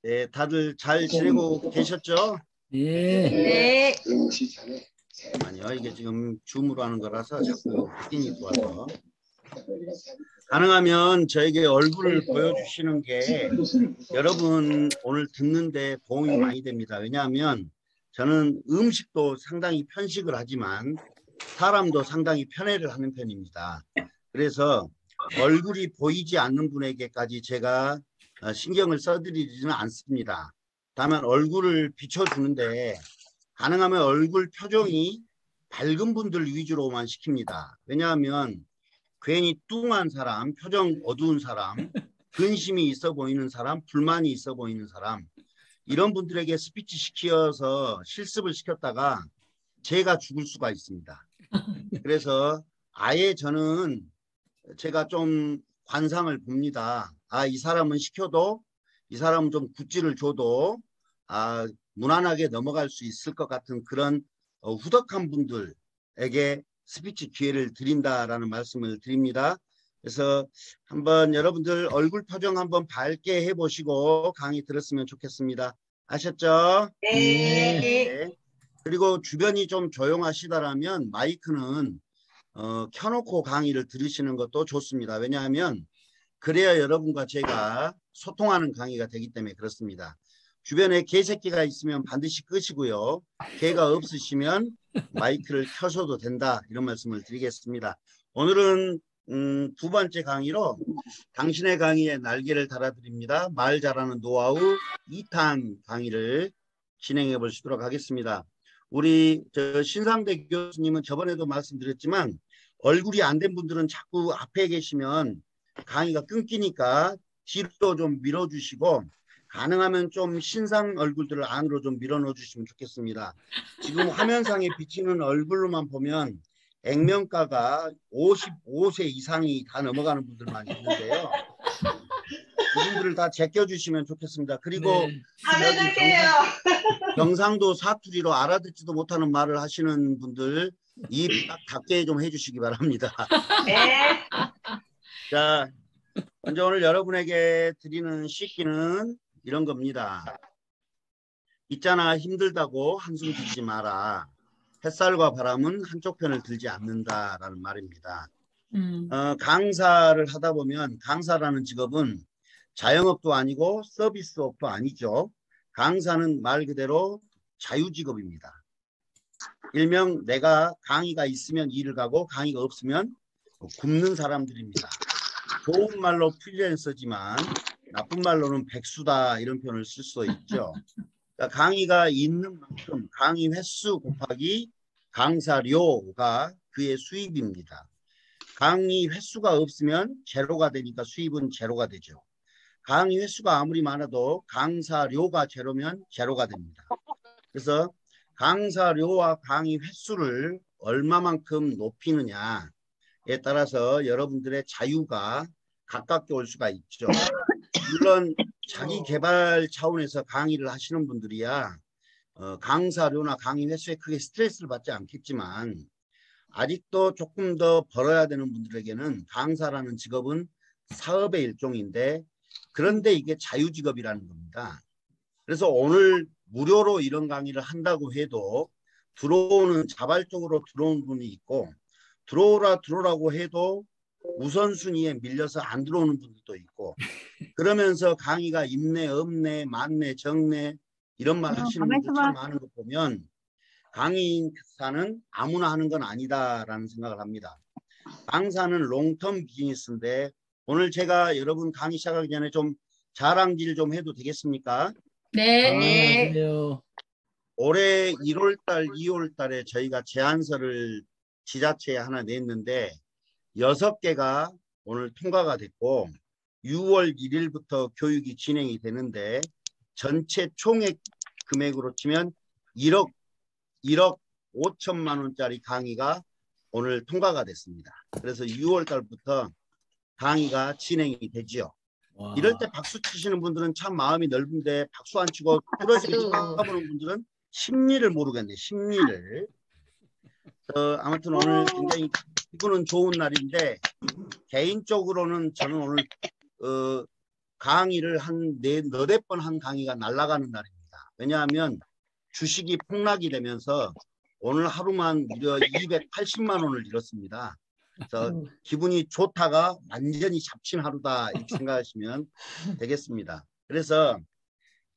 네, 다들 잘 지내고 계셨죠? 예. 네. 아니요, 이게 지금 줌으로 하는 거라서 자꾸 확인이 들어와서. 가능하면 저에게 얼굴을 보여주시는 게 여러분 오늘 듣는데 도움이 많이 됩니다. 왜냐하면 저는 음식도 상당히 편식을 하지만 사람도 상당히 편애를 하는 편입니다. 그래서 얼굴이 보이지 않는 분에게까지 제가 신경을 써드리지는 않습니다. 다만 얼굴을 비춰주는데 가능하면 얼굴 표정이 밝은 분들 위주로만 시킵니다. 왜냐하면 괜히 뚱한 사람, 표정 어두운 사람, 근심이 있어 보이는 사람, 불만이 있어 보이는 사람, 이런 분들에게 스피치 시켜서 실습을 시켰다가 제가 죽을 수가 있습니다. 그래서 아예 저는 제가 좀 관상을 봅니다. 아, 이 사람은 시켜도, 이 사람은 좀 굿즈를 줘도 무난하게 넘어갈 수 있을 것 같은 그런 후덕한 분들에게 스피치 기회를 드린다라는 말씀을 드립니다. 그래서 한번 여러분들 얼굴 표정 한번 밝게 해보시고 강의 들었으면 좋겠습니다. 아셨죠? 네. 네. 그리고 주변이 좀 조용하시다라면 마이크는 켜놓고 강의를 들으시는 것도 좋습니다. 왜냐하면 그래야 여러분과 제가 소통하는 강의가 되기 때문에 그렇습니다. 주변에 개새끼가 있으면 반드시 끄시고요. 개가 없으시면 마이크를 켜셔도 된다. 이런 말씀을 드리겠습니다. 오늘은 두 번째 강의로 당신의 강의에 날개를 달아드립니다. 말 잘하는 노하우 2탄 강의를 진행해 보시도록 하겠습니다. 우리 신상대 교수님은 저번에도 말씀드렸지만 얼굴이 안 된 분들은 자꾸 앞에 계시면 강의가 끊기니까 뒤로 좀 밀어주시고 가능하면 좀 신상 얼굴들을 안으로 좀 밀어넣어 주시면 좋겠습니다. 지금 화면상에 비치는 얼굴로만 보면 액면가가 55세 이상이 다 넘어가는 분들만 있는데요. 이분들을 다 제껴주시면 좋겠습니다. 그리고 경상도 사투리로 알아듣지도 못하는 말을 하시는 분들 입 딱 닫게 좀 해주시기 바랍니다. 네. 자, 먼저 오늘 여러분에게 드리는 식기는 이런 겁니다. 있잖아, 힘들다고 한숨 쉬지 마라. 햇살과 바람은 한쪽 편을 들지 않는다라는 말입니다. 강사를 하다 보면 강사라는 직업은 자영업도 아니고 서비스업도 아니죠. 강사는 말 그대로 자유직업입니다. 일명 내가 강의가 있으면 일을 가고 강의가 없으면 굶는 사람들입니다. 좋은 말로 프리랜서지만 나쁜 말로는 백수다 이런 표현을 쓸 수 있죠. 그러니까 강의가 있는 만큼 강의 횟수 곱하기 강사료가 그의 수입입니다. 강의 횟수가 없으면 제로가 되니까 수입은 제로가 되죠. 강의 횟수가 아무리 많아도 강사료가 제로면 제로가 됩니다. 그래서 강사료와 강의 횟수를 얼마만큼 높이느냐에 따라서 여러분들의 자유가 가깝게 올 수가 있죠. 물론 자기 개발 차원에서 강의를 하시는 분들이야 강사료나 강의 횟수에 크게 스트레스를 받지 않겠지만 아직도 조금 더 벌어야 되는 분들에게는 강사라는 직업은 사업의 일종인데 그런데 이게 자유직업이라는 겁니다. 그래서 오늘 무료로 이런 강의를 한다고 해도 들어오는 자발적으로 들어온 분이 있고 들어오라고 해도 우선순위에 밀려서 안 들어오는 분들도 있고 그러면서 강의가 있네 없네 많네 적네 이런 말 하시는 분들 참 많은 거 보면 강의사는 아무나 하는 건 아니다라는 생각을 합니다. 강사는 롱텀 비즈니스인데 오늘 제가 여러분 강의 시작하기 전에 좀 자랑질 좀 해도 되겠습니까? 네. 올해 1월달, 2월달에 저희가 제안서를 지자체에 하나 냈는데 6개가 오늘 통과가 됐고 6월 1일부터 교육이 진행이 되는데 전체 총액 금액으로 치면 1억 5천만 원짜리 강의가 오늘 통과가 됐습니다. 그래서 6월 달부터 강의가 진행이 되지요. 와. 이럴 때 박수 치시는 분들은 참 마음이 넓은데 박수 안 치고 뚫어지게 쳐다보는 분들은 심리를 모르겠네. 심리를. 아무튼 오늘 굉장히 기분은 좋은 날인데 개인적으로는 저는 오늘 강의를 너댓 번 한 강의가 날아가는 날입니다. 왜냐하면 주식이 폭락이 되면서 오늘 하루만 무려 280만 원을 잃었습니다. 그래서 기분이 좋다가 완전히 잡친 하루다 이렇게 생각하시면 되겠습니다. 그래서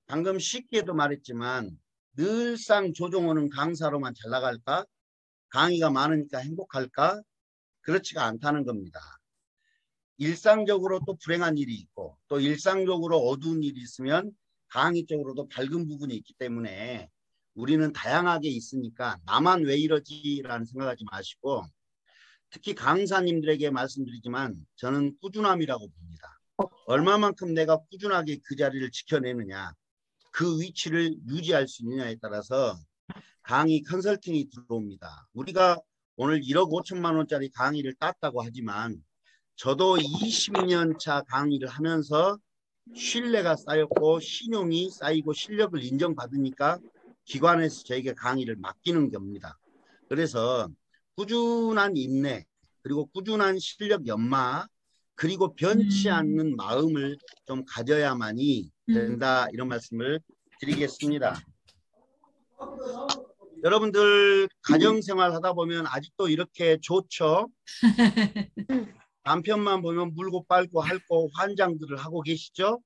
방금 쉽게도 말했지만 늘상 조종호는 강사로만 잘 나갈까? 강의가 많으니까 행복할까? 그렇지가 않다는 겁니다. 일상적으로 또 불행한 일이 있고 또 일상적으로 어두운 일이 있으면 강의 쪽으로도 밝은 부분이 있기 때문에 우리는 다양하게 있으니까 나만 왜 이러지라는 생각하지 마시고 특히 강사님들에게 말씀드리지만 저는 꾸준함이라고 봅니다. 얼마만큼 내가 꾸준하게 그 자리를 지켜내느냐 그 위치를 유지할 수 있느냐에 따라서 강의 컨설팅이 들어옵니다. 우리가 오늘 1억 5천만 원짜리 강의를 땄다고 하지만 저도 20년 차 강의를 하면서 신뢰가 쌓였고 신용이 쌓이고 실력을 인정받으니까 기관에서 저에게 강의를 맡기는 겁니다. 그래서 꾸준한 인내 그리고 꾸준한 실력 연마 그리고 변치 않는 마음을 좀 가져야만이 된다 이런 말씀을 드리겠습니다. 여러분들 가정생활 하다 보면 아직도 이렇게 좋죠? 남편만 보면 물고 빨고 핥고 환장들을 하고 계시죠?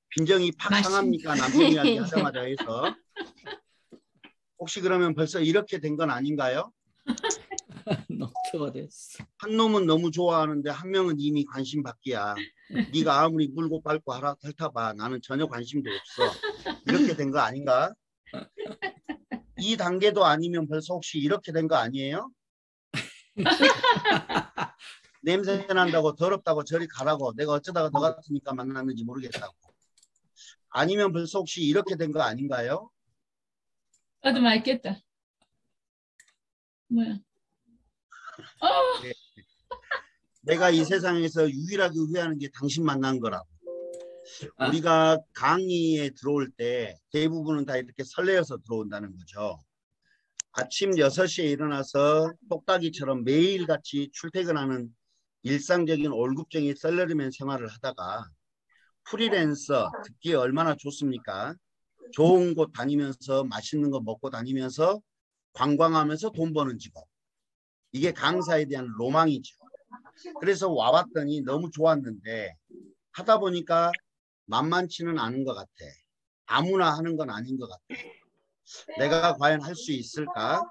빈정이 팍 상합니까? 남편 이야기 하자마자 해서. 혹시 그러면 벌써 이렇게 된 건 아닌가요? 녹초가 됐어. 한 놈은 너무 좋아하는데 한 명은 이미 관심 밖이야. 네가 아무리 물고 빨고 핥아봐. 나는 전혀 관심도 없어. 이렇게 된 거 아닌가? 이 단계도 아니면 벌써 혹시 이렇게 된 거 아니에요? 냄새 난다고 더럽다고 저리 가라고 내가 어쩌다가 너 같으니까 만났는지 모르겠다고. 아니면 벌써 혹시 이렇게 된 거 아닌가요? 나도 맛있겠다. 뭐야? 네. 내가 이 세상에서 유일하게 후회하는 게 당신 만난 거라고. 우리가 강의에 들어올 때 대부분은 다 이렇게 설레어서 들어온다는 거죠. 아침 6시에 일어나서 똑딱이처럼 매일같이 출퇴근하는 일상적인 월급쟁이 셀러리맨 생활을 하다가 프리랜서 듣기에 얼마나 좋습니까? 좋은 곳 다니면서 맛있는 거 먹고 다니면서 관광하면서 돈 버는 직업. 이게 강사에 대한 로망이죠. 그래서 와봤더니 너무 좋았는데 하다 보니까 만만치는 않은 것 같아. 아무나 하는 건 아닌 것 같아. 내가 과연 할 수 있을까?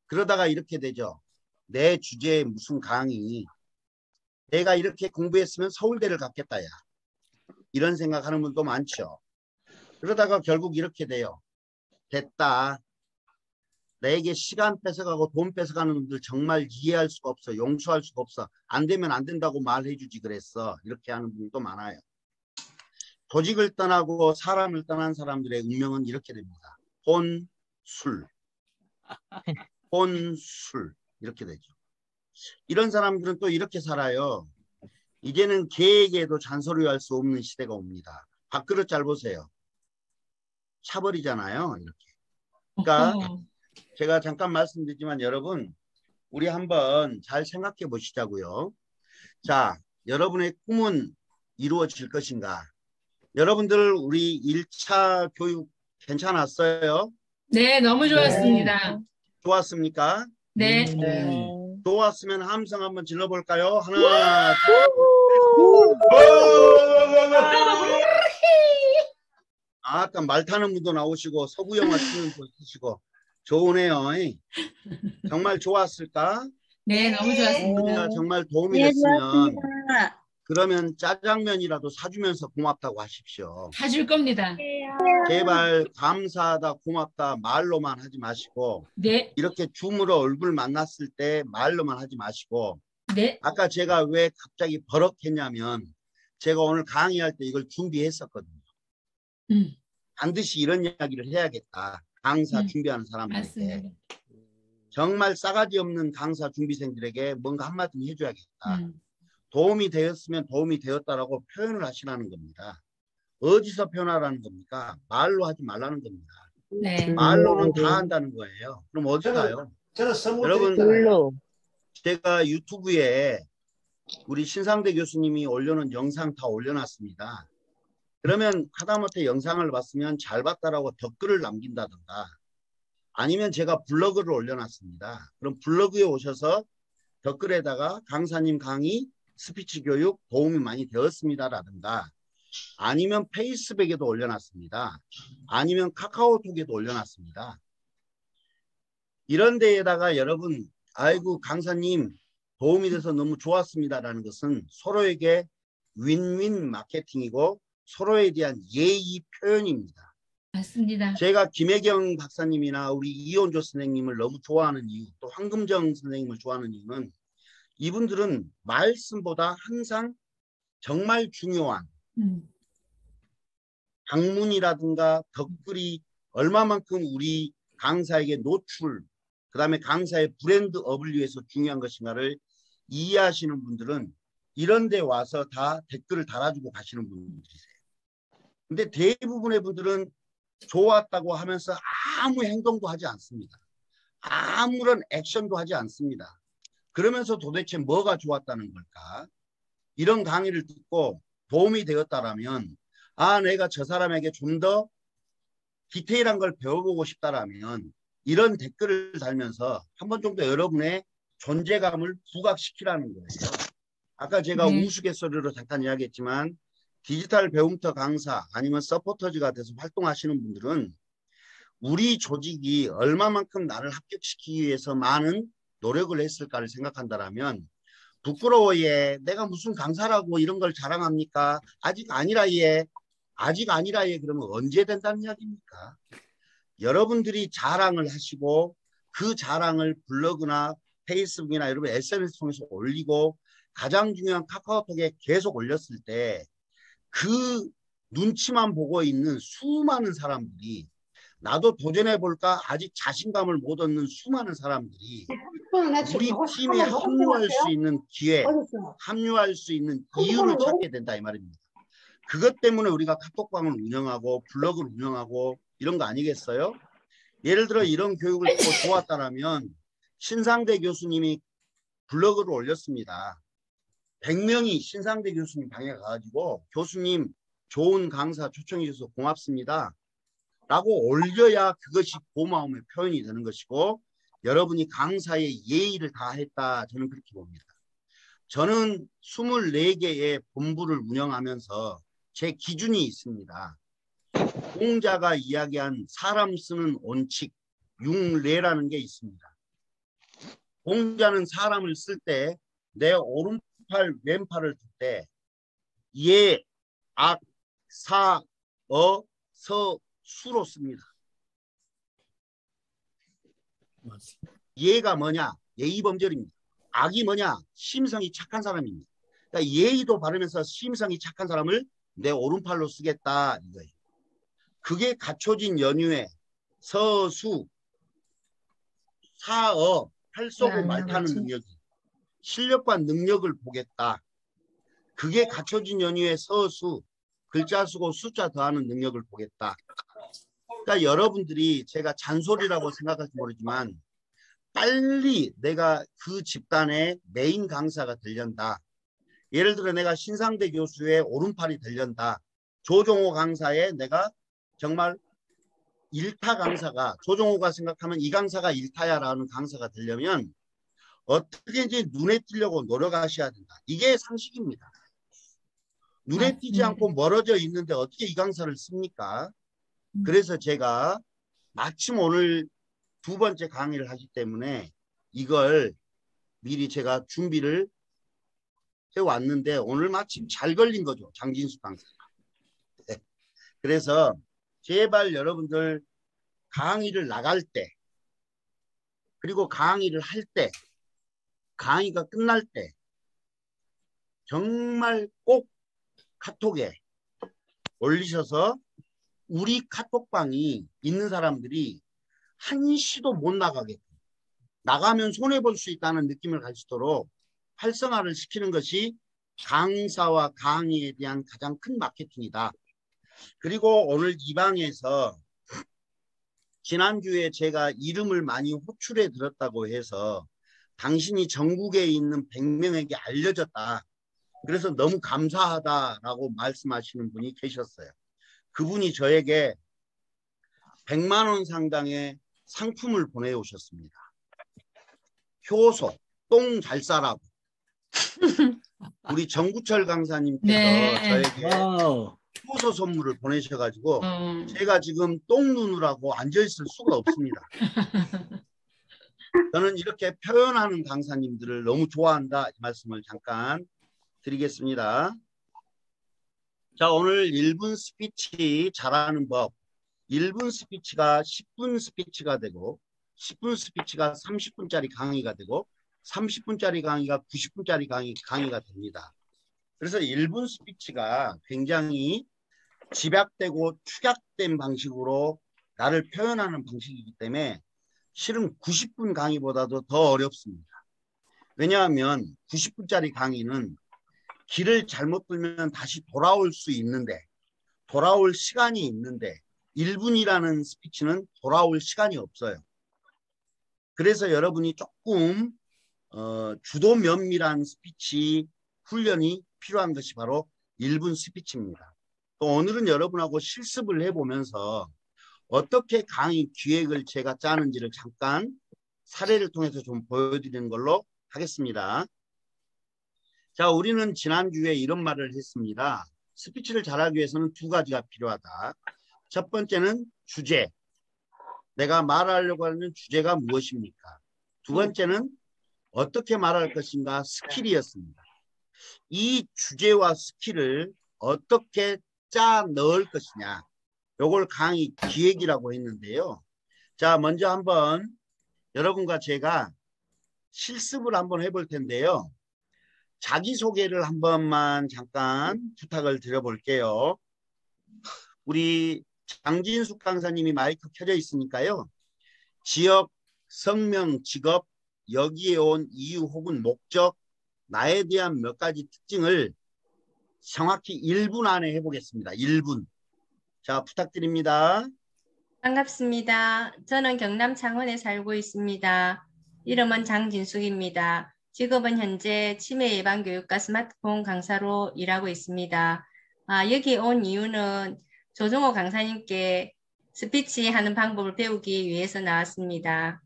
그러다가 이렇게 되죠. 내 주제에 무슨 강의. 내가 이렇게 공부했으면 서울대를 갔겠다. 야. 이런 생각하는 분도 많죠. 그러다가 결국 이렇게 돼요. 됐다. 내게 시간 뺏어가고 돈 뺏어가는 놈들 정말 이해할 수가 없어. 용서할 수가 없어. 안 되면 안 된다고 말해주지 그랬어. 이렇게 하는 분도 많아요. 조직을 떠나고 사람을 떠난 사람들의 운명은 이렇게 됩니다. 혼, 술. 혼, 술. 이렇게 되죠. 이런 사람들은 또 이렇게 살아요. 이제는 개에게도 잔소리할 수 없는 시대가 옵니다. 밥그릇 잘 보세요. 차버리잖아요. 이렇게. 그러니까 제가 잠깐 말씀드리지만 여러분 우리 한번 잘 생각해 보시자고요. 자, 여러분의 꿈은 이루어질 것인가? 여러분들 우리 1차 교육 괜찮았어요? 네, 너무 좋았습니다. 좋았습니까? 네. 좋았으면 함성 한번 질러볼까요? 하나, 아까 말 타는 분도 나오시고 서구 영화 치는 분도 있으시고 좋으네요. 정말 좋았을까? 네, 너무 좋았습니다. 우리가 정말 도움이 됐으면 그러면 짜장면이라도 사주면서 고맙다고 하십시오. 사줄 겁니다. 제발 감사하다 고맙다 말로만 하지 마시고 네, 이렇게 줌으로 얼굴 만났을 때 말로만 하지 마시고 네. 아까 제가 왜 갑자기 버럭했냐면 제가 오늘 강의할 때 이걸 준비했었거든요. 반드시 이런 이야기를 해야겠다. 강사 준비하는 사람들에게. 맞습니다. 정말 싸가지 없는 강사 준비생들에게 뭔가 한마디 해줘야겠다. 도움이 되었으면 도움이 되었다라고 표현을 하시라는 겁니다. 어디서 표현하라는 겁니까? 말로 하지 말라는 겁니다. 네. 말로는 다 한다는 거예요. 그럼 어디 가요? 저는 선물 여러분, 드릴까요? 제가 유튜브에 우리 신상대 교수님이 올려놓은 영상 다 올려놨습니다. 그러면 하다못해 영상을 봤으면 잘 봤다라고 댓글을 남긴다든가 아니면 제가 블로그를 올려놨습니다. 그럼 블로그에 오셔서 댓글에다가 강사님 강의 스피치 교육 도움이 많이 되었습니다라든가 아니면 페이스북에도 올려놨습니다. 아니면 카카오톡에도 올려놨습니다. 이런 데에다가 여러분 아이고 강사님 도움이 돼서 너무 좋았습니다라는 것은 서로에게 윈윈 마케팅이고 서로에 대한 예의 표현입니다. 맞습니다. 제가 김혜경 박사님이나 우리 이온조 선생님을 너무 좋아하는 이유, 또 황금정 선생님을 좋아하는 이유는 이분들은 말씀보다 항상 정말 중요한 방문이라든가 댓글이 얼마만큼 우리 강사에게 노출, 그 다음에 강사의 브랜드업을 위해서 중요한 것인가를 이해하시는 분들은 이런 데 와서 다 댓글을 달아주고 가시는 분들이세요. 근데 대부분의 분들은 좋았다고 하면서 아무 행동도 하지 않습니다. 아무런 액션도 하지 않습니다. 그러면서 도대체 뭐가 좋았다는 걸까? 이런 강의를 듣고 도움이 되었다라면 아 내가 저 사람에게 좀 더 디테일한 걸 배워보고 싶다라면 이런 댓글을 달면서 한 번 정도 여러분의 존재감을 부각시키라는 거예요. 아까 제가 우스갯소리로 잠깐 이야기했지만 디지털 배움터 강사 아니면 서포터즈가 돼서 활동하시는 분들은 우리 조직이 얼마만큼 나를 합격시키기 위해서 많은 노력을 했을까를 생각한다라면 부끄러워 얘 내가 무슨 강사라고 이런 걸 자랑합니까? 아직 아니라 얘 아직 아니라 얘 그러면 언제 된다는 이야기입니까? 여러분들이 자랑을 하시고 그 자랑을 블로그나 페이스북이나 여러분 SNS 통해서 올리고 가장 중요한 카카오톡에 계속 올렸을 때 그 눈치만 보고 있는 수많은 사람들이 나도 도전해볼까 아직 자신감을 못 얻는 수많은 사람들이 우리 팀에 합류할 수 있는 기회, 합류할 수 있는 이유를 찾게 된다 이 말입니다. 그것 때문에 우리가 카톡방을 운영하고 블로그를 운영하고 이런 거 아니겠어요? 예를 들어 이런 교육을 듣고 좋았다라면 신상대 교수님이 블로그를 올렸습니다. 100명이 신상대 교수님 방에 가가지고 교수님 좋은 강사 초청해 주셔서 고맙습니다. 라고 올려야 그것이 고마움의 표현이 되는 것이고 여러분이 강사의 예의를 다했다 저는 그렇게 봅니다. 저는 24개의 본부를 운영하면서 제 기준이 있습니다. 공자가 이야기한 사람 쓰는 원칙, 융례라는 게 있습니다. 공자는 사람을 쓸 때 내 오른팔, 왼팔을 둘 때 예, 악, 사, 서, 수로 씁니다. 예가 뭐냐? 예의범절입니다. 악이 뭐냐? 심성이 착한 사람입니다. 그러니까 예의도 바르면서 심성이 착한 사람을 내 오른팔로 쓰겠다 이거예요. 그게 갖춰진 연유에 서수, 사어, 팔 쏘고 말 타는 능력이 실력과 능력을 보겠다. 그게 갖춰진 연유에 서수, 글자 쓰고 숫자 더하는 능력을 보겠다. 그러니까 여러분들이 제가 잔소리라고 생각할지 모르지만 빨리 내가 그 집단의 메인 강사가 되련다. 예를 들어 내가 신상대 교수의 오른팔이 되련다. 조종호 강사에 내가 정말 일타 강사가 조종호가 생각하면 이 강사가 일타야라는 강사가 되려면 어떻게든지 눈에 띄려고 노력하셔야 된다. 이게 상식입니다. 눈에 띄지 않고 멀어져 있는데 어떻게 이 강사를 씁니까? 그래서 제가 마침 오늘 2번째 강의를 하기 때문에 이걸 미리 제가 준비를 해왔는데 오늘 마침 잘 걸린 거죠. 장진수 강사가. 네. 그래서 제발 여러분들 강의를 나갈 때 그리고 강의를 할 때 강의가 끝날 때 정말 꼭 카톡에 올리셔서 우리 카톡방이 있는 사람들이 한시도 못 나가게끔 나가면 손해볼 수 있다는 느낌을 가지도록 활성화를 시키는 것이 강사와 강의에 대한 가장 큰 마케팅이다. 그리고 오늘 이 방에서 지난주에 제가 이름을 많이 호출해 드렸다고 해서 당신이 전국에 있는 100명에게 알려졌다. 그래서 너무 감사하다라고 말씀하시는 분이 계셨어요. 그분이 저에게 100만 원 상당의 상품을 보내오셨습니다. 효소, 똥 잘 싸라고. 우리 정구철 강사님께서 네. 저에게 와우. 효소 선물을 보내셔가지고 어, 제가 지금 똥 누느라고 앉아있을 수가 없습니다. 저는 이렇게 표현하는 강사님들을 너무 좋아한다. 이 말씀을 잠깐 드리겠습니다. 자, 오늘 1분 스피치 잘하는 법. 1분 스피치가 10분 스피치가 되고 10분 스피치가 30분짜리 강의가 되고 30분짜리 강의가 90분짜리 강의가 됩니다. 그래서 1분 스피치가 굉장히 집약되고 축약된 방식으로 나를 표현하는 방식이기 때문에 실은 90분 강의보다도 더 어렵습니다. 왜냐하면 90분짜리 강의는 길을 잘못 들면 다시 돌아올 수 있는데 돌아올 시간이 있는데 1분이라는 스피치는 돌아올 시간이 없어요. 그래서 여러분이 조금 주도 면밀한 스피치 훈련이 필요한 것이 바로 1분 스피치입니다. 또 오늘은 여러분하고 실습을 해보면서 어떻게 강의 기획을 제가 짜는지를 잠깐 사례를 통해서 좀 보여드리는 걸로 하겠습니다. 자, 우리는 지난주에 이런 말을 했습니다. 스피치를 잘하기 위해서는 두 가지가 필요하다. 첫 번째는 주제. 내가 말하려고 하는 주제가 무엇입니까? 두 번째는 어떻게 말할 것인가 스킬이었습니다. 이 주제와 스킬을 어떻게 짜 넣을 것이냐. 요걸 강의 기획이라고 했는데요. 자, 먼저 한번 여러분과 제가 실습을 한번 해볼 텐데요. 자기소개를 한 번만 잠깐 부탁을 드려볼게요. 우리 장진숙 강사님이 마이크 켜져 있으니까요. 지역, 성명, 직업, 여기에 온 이유 혹은 목적, 나에 대한 몇 가지 특징을 정확히 1분 안에 해보겠습니다. 1분. 자, 부탁드립니다. 반갑습니다. 저는 경남 창원에 살고 있습니다. 이름은 장진숙입니다. 직업은 현재 치매 예방 교육과 스마트폰 강사로 일하고 있습니다. 여기 온 이유는 조정호 강사님께 스피치 하는 방법을 배우기 위해서 나왔습니다.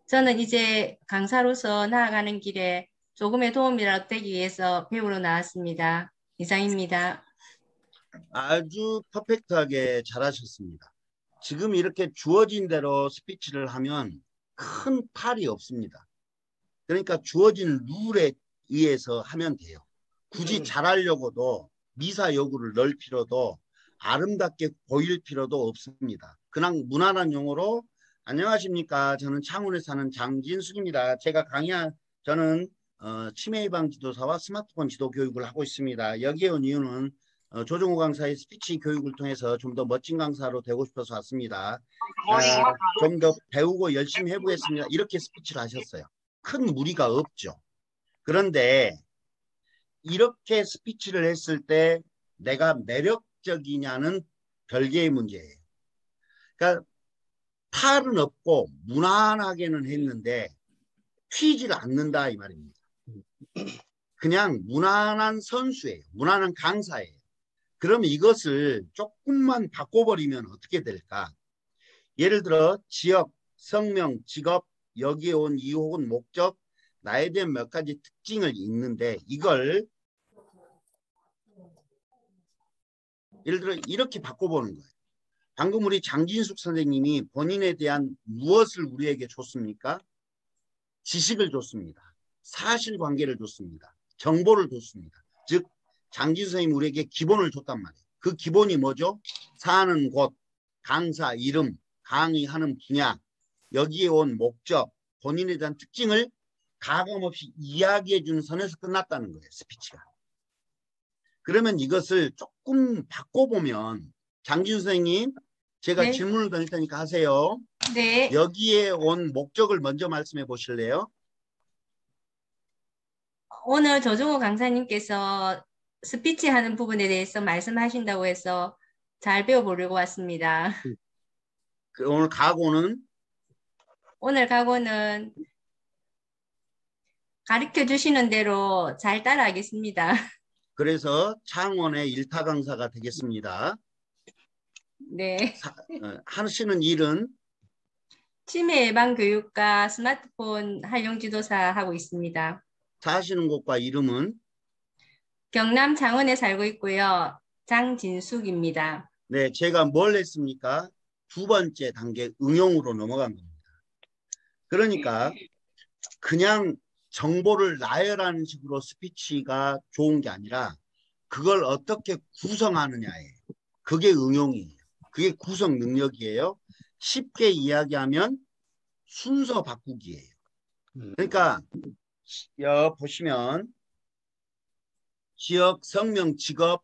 저는 이제 강사로서 나아가는 길에 조금의 도움이라도 되기 위해서 배우러 나왔습니다. 이상입니다. 아주 퍼펙트하게 잘하셨습니다. 지금 이렇게 주어진 대로 스피치를 하면 큰 탈이 없습니다. 그러니까 주어진 룰에 의해서 하면 돼요. 굳이 잘하려고도 미사 여구를 넣을 필요도 아름답게 보일 필요도 없습니다. 그냥 무난한 용어로 안녕하십니까. 저는 창원에 사는 장진숙입니다. 저는 치매 예방 지도사와 스마트폰 지도 교육을 하고 있습니다. 여기에 온 이유는 조정호 강사의 스피치 교육을 통해서 좀 더 멋진 강사로 되고 싶어서 왔습니다. 좀 더 배우고 열심히 해보겠습니다. 이렇게 스피치를 하셨어요. 큰 무리가 없죠. 그런데 이렇게 스피치를 했을 때 내가 매력적이냐는 별개의 문제예요. 그러니까 탈은 없고 무난하게는 했는데 튀지를 않는다 이 말입니다. 그냥 무난한 선수예요. 무난한 강사예요. 그럼 이것을 조금만 바꿔버리면 어떻게 될까? 예를 들어 지역, 성명, 직업, 여기에 온 이유 혹은 목적, 나에 대한 몇 가지 특징을 있는데 이걸 예를 들어 이렇게 바꿔보는 거예요. 방금 우리 장진숙 선생님이 본인에 대한 무엇을 우리에게 줬습니까? 지식을 줬습니다. 사실관계를 줬습니다. 정보를 줬습니다. 즉 장진숙 선생님이 우리에게 기본을 줬단 말이에요. 그 기본이 뭐죠? 사는 곳, 강사 이름, 강의하는 분야, 여기에 온 목적, 본인에 대한 특징을 가감없이 이야기해 주는 선에서 끝났다는 거예요. 스피치가. 그러면 이것을 조금 바꿔보면 장진숙 선생님 제가 네. 질문을 던질 테니까 하세요. 네. 여기에 온 목적을 먼저 말씀해 보실래요? 오늘 조정호 강사님께서 스피치 하는 부분에 대해서 말씀하신다고 해서 잘 배워보려고 왔습니다. 오늘 각오는 오늘 각오는 가르쳐 주시는 대로 잘 따라하겠습니다. 그래서 창원의 일타 강사가 되겠습니다. 네. 하시는 일은 치매 예방 교육과 스마트폰 활용 지도사 하고 있습니다. 사시는 곳과 이름은 경남 창원에 살고 있고요. 장진숙입니다. 네, 제가 뭘 했습니까? 두 번째 단계 응용으로 넘어간 겁니다. 그러니까 그냥 정보를 나열하는 식으로 스피치가 좋은 게 아니라 그걸 어떻게 구성하느냐예요. 그게 응용이에요. 그게 구성 능력이에요. 쉽게 이야기하면 순서 바꾸기예요. 그러니까 보시면 지역, 성명, 직업.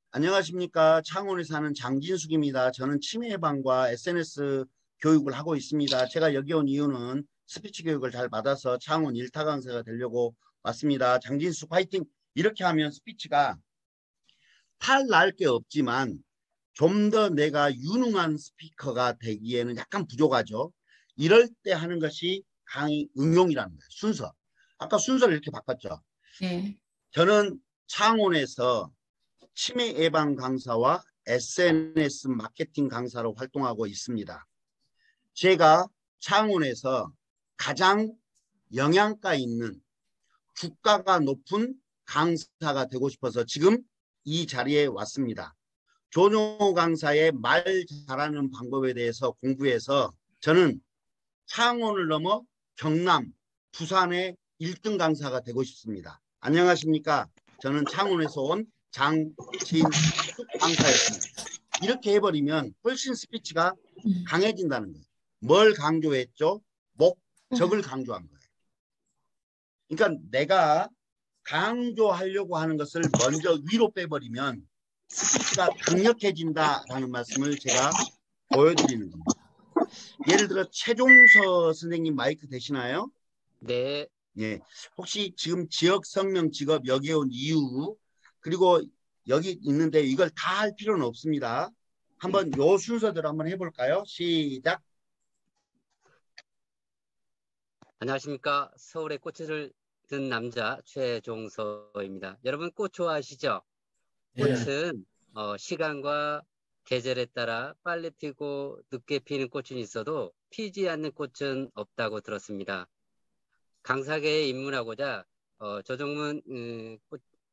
안녕하십니까. 창원에 사는 장진숙입니다. 저는 치매 예방과 SNS 교육을 하고 있습니다. 제가 여기 온 이유는 스피치 교육을 잘 받아서 창원 일타 강사가 되려고 왔습니다. 장진숙 화이팅! 이렇게 하면 스피치가 탈 날 게 없지만 좀 더 내가 유능한 스피커가 되기에는 약간 부족하죠. 이럴 때 하는 것이 강의 응용이라는 거예요. 순서. 아까 순서를 이렇게 바꿨죠. 네. 저는 창원에서 치매 예방 강사와 SNS 마케팅 강사로 활동하고 있습니다. 제가 창원에서 가장 영양가 있는 주가가 높은 강사가 되고 싶어서 지금 이 자리에 왔습니다. 조용호 강사의 말 잘하는 방법에 대해서 공부해서 저는 창원을 넘어 경남, 부산의 1등 강사가 되고 싶습니다. 안녕하십니까? 저는 창원에서 온 장진숙 강사였습니다. 이렇게 해버리면 훨씬 스피치가 강해진다는 거예요. 뭘 강조했죠? 목적을 강조한 거예요. 그러니까 내가 강조하려고 하는 것을 먼저 위로 빼버리면 스피치가 강력해진다라는 말씀을 제가 보여드리는 겁니다. 예를 들어 최종서 선생님 마이크 되시나요? 네. 예. 혹시 지금 지역, 성명, 직업 여기에 온 이유 그리고 여기 있는데 이걸 다 할 필요는 없습니다. 한번 요 순서대로 한번 해볼까요? 시작. 안녕하십니까. 서울의 꽃을 든 남자 최종서입니다. 여러분 꽃 좋아하시죠? 꽃은 시간과 계절에 따라 빨리 피고 늦게 피는 꽃은 있어도 피지 않는 꽃은 없다고 들었습니다. 강사계에 입문하고자 조정문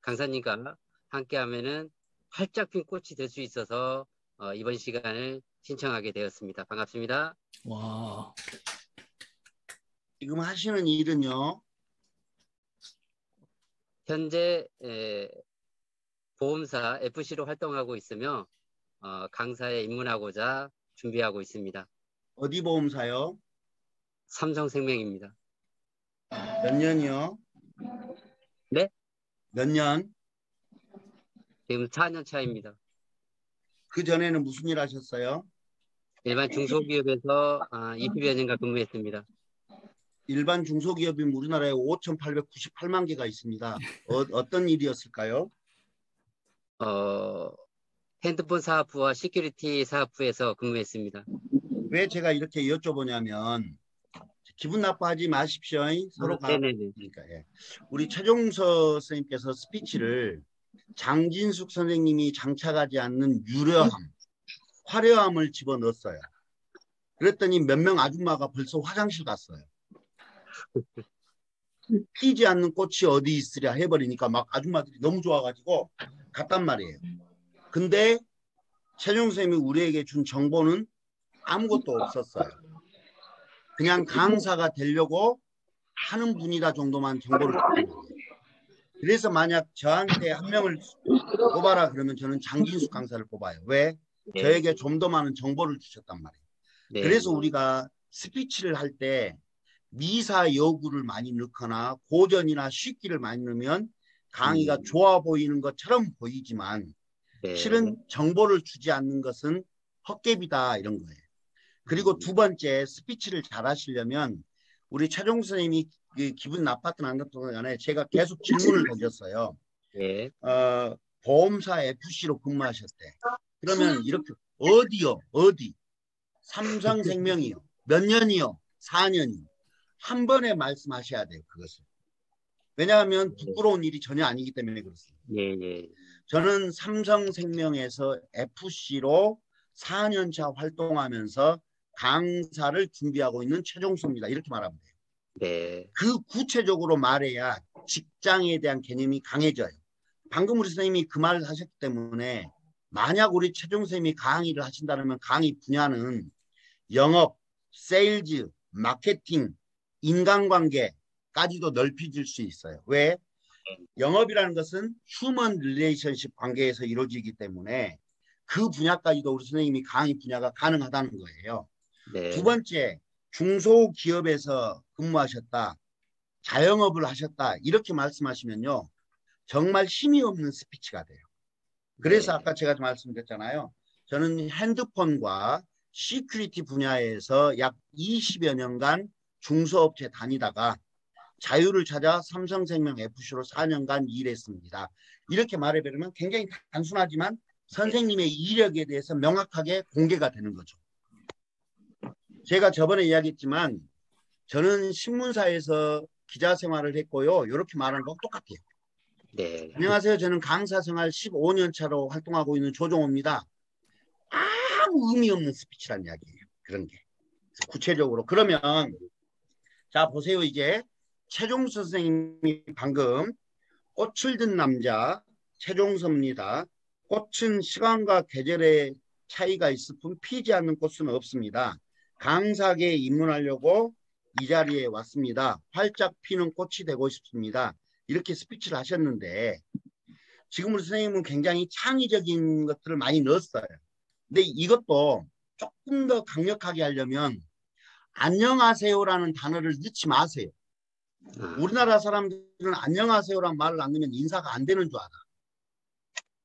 강사님과 함께하면은 활짝 핀 꽃이 될 수 있어서 이번 시간을 신청하게 되었습니다. 반갑습니다. 와. 지금 하시는 일은요? 현재 보험사 FC로 활동하고 있으며 강사에 입문하고자 준비하고 있습니다. 어디 보험사요? 삼성생명입니다. 몇 년이요? 네? 몇 년? 지금 4년 차입니다. 그 전에는 무슨 일 하셨어요? 일반 중소기업에서 20여 년간 근무했습니다. 일반 중소기업이 우리나라에 5,898만 개가 있습니다. 어떤 일이었을까요? 핸드폰 사업부와 시큐리티 사업부에서 근무했습니다. 왜 제가 이렇게 여쭤보냐면 기분 나빠하지 마십시오. 서로가. 네네네. 그러니까 예. 우리 최종서 선생님께서 스피치를 장진숙 선생님이 장착하지 않는 유려함, 화려함을 집어넣었어요. 그랬더니 몇 명 아줌마가 벌써 화장실 갔어요. 피지 않는 꽃이 어디 있으랴 해버리니까 막 아줌마들이 너무 좋아가지고 갔단 말이에요. 근데 최종 선생님이 우리에게 준 정보는 아무것도 없었어요. 그냥 강사가 되려고 하는 분이다 정도만 정보를 줬단 말이에요. 그래서 만약 저한테 한 명을 뽑아라 그러면 저는 장진숙 강사를 뽑아요. 왜? 네. 저에게 좀 더 많은 정보를 주셨단 말이에요. 네. 그래서 우리가 스피치를 할 때 미사 여구를 많이 넣거나 고전이나 쉽기를 많이 넣으면 강의가 좋아 보이는 것처럼 보이지만 네. 실은 정보를 주지 않는 것은 헛개비다 이런 거예요. 그리고 두 번째 스피치를 잘 하시려면 우리 최종 선생님이 기분 나빴든 안 나빴든 간에 제가 계속 질문을 던졌어요. 네. 보험사 FC로 근무하셨대. 그러면 이렇게 어디요? 어디? 삼성생명이요. 몇 년이요? 4년이요. 한 번에 말씀하셔야 돼요. 그것을. 왜냐하면 부끄러운 일이 전혀 아니기 때문에 그렇습니다. 예, 예. 저는 삼성생명에서 FC로 4년차 활동하면서 강사를 준비하고 있는 최종수입니다. 이렇게 말하면 돼요. 네. 그 구체적으로 말해야 직장에 대한 개념이 강해져요. 방금 우리 선생님이 그 말을 하셨기 때문에 만약 우리 최종 선생님이 강의를 하신다면 강의 분야는 영업, 세일즈, 마케팅, 인간관계까지도 넓혀질 수 있어요. 왜? 영업이라는 것은 휴먼 릴레이션십 관계에서 이루어지기 때문에 그 분야까지도 우리 선생님이 강의 분야가 가능하다는 거예요. 네. 두 번째, 중소기업에서 근무하셨다, 자영업을 하셨다 이렇게 말씀하시면요. 정말 힘이 없는 스피치가 돼요. 그래서 네. 아까 제가 말씀드렸잖아요. 저는 핸드폰과 시큐리티 분야에서 약 20여 년간 중소업체 다니다가 자유를 찾아 삼성생명 FC로 4년간 일했습니다. 이렇게 말해버리면 굉장히 단순하지만 선생님의 이력에 대해서 명확하게 공개가 되는 거죠. 제가 저번에 이야기했지만 저는 신문사에서 기자 생활을 했고요. 이렇게 말하는 거하고 똑같아요. 네. 안녕하세요. 저는 강사 생활 15년 차로 활동하고 있는 조종호입니다. 아무 의미 없는 스피치란 이야기예요. 그런 게. 구체적으로. 그러면 자 보세요. 이제 최종수 선생님이 방금 꽃을 든 남자 최종서입니다. 꽃은 시간과 계절의 차이가 있을 뿐 피지 않는 꽃은 없습니다. 강사계에 입문하려고 이 자리에 왔습니다. 활짝 피는 꽃이 되고 싶습니다. 이렇게 스피치를 하셨는데 지금 우리 선생님은 굉장히 창의적인 것들을 많이 넣었어요. 근데 이것도 조금 더 강력하게 하려면 안녕하세요라는 단어를 넣지 마세요. 우리나라 사람들은 안녕하세요라는 말을 안 넣으면 인사가 안 되는 줄 알아.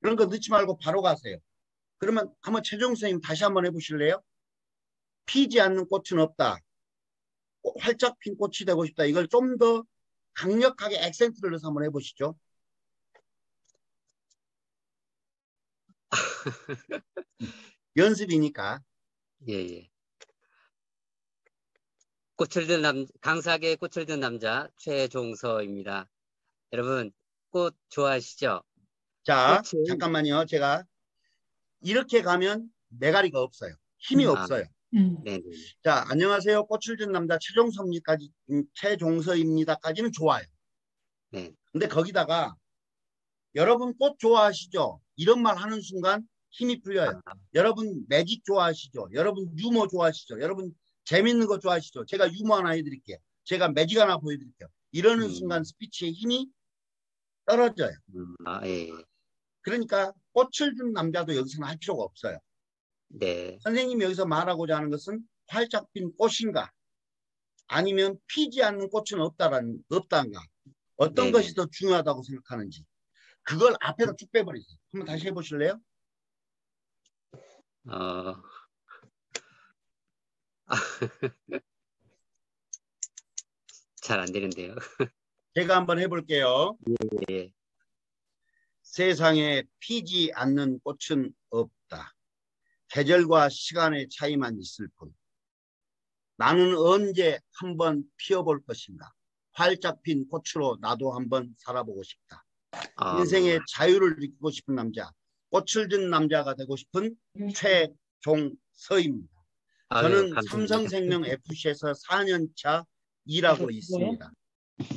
그런 거 넣지 말고 바로 가세요. 그러면 한번 최종 선생님 다시 한번 해보실래요? 피지 않는 꽃은 없다. 활짝 핀 꽃이 되고 싶다. 이걸 좀 더 강력하게 액센트를 넣어서 한번 해보시죠. 연습이니까. 예, 예. 강사계의 꽃을 든 남자 최종서입니다. 여러분 꽃 좋아하시죠? 자, 꽃은 잠깐만요. 제가 이렇게 가면 매가리가 없어요. 힘이 없어요. 네. 자, 안녕하세요. 꽃을 든 남자 최종서입니다까지는 좋아요. 네. 근데 거기다가 여러분 꽃 좋아하시죠? 이런 말 하는 순간 힘이 풀려요. 여러분 매직 좋아하시죠? 여러분 유머 좋아하시죠? 여러분 재밌는 거 좋아하시죠? 제가 유머 하나 해드릴게요. 제가 매직 하나 보여드릴게요. 이러는 순간 스피치의 힘이 떨어져요. 예. 그러니까 꽃을 든 남자도 여기서는 할 필요가 없어요. 네. 선생님이 여기서 말하고자 하는 것은 활짝 핀 꽃인가 아니면 피지 않는 꽃은 없단가 어떤 네네. 것이 더 중요하다고 생각하는지 그걸 앞에다 쭉 빼버리세요. 한번 다시 해보실래요? 잘 안 되는데요. 제가 한번 해볼게요. 예. 세상에 피지 않는 꽃은 없다. 계절과 시간의 차이만 있을 뿐. 나는 언제 한번 피어볼 것인가. 활짝 핀 꽃으로 나도 한번 살아보고 싶다. 인생의 자유를 느끼고 싶은 남자, 꽃을 든 남자가 되고 싶은 최종서입니다. 저는 삼성생명 FC에서 4년차 일하고 있습니다.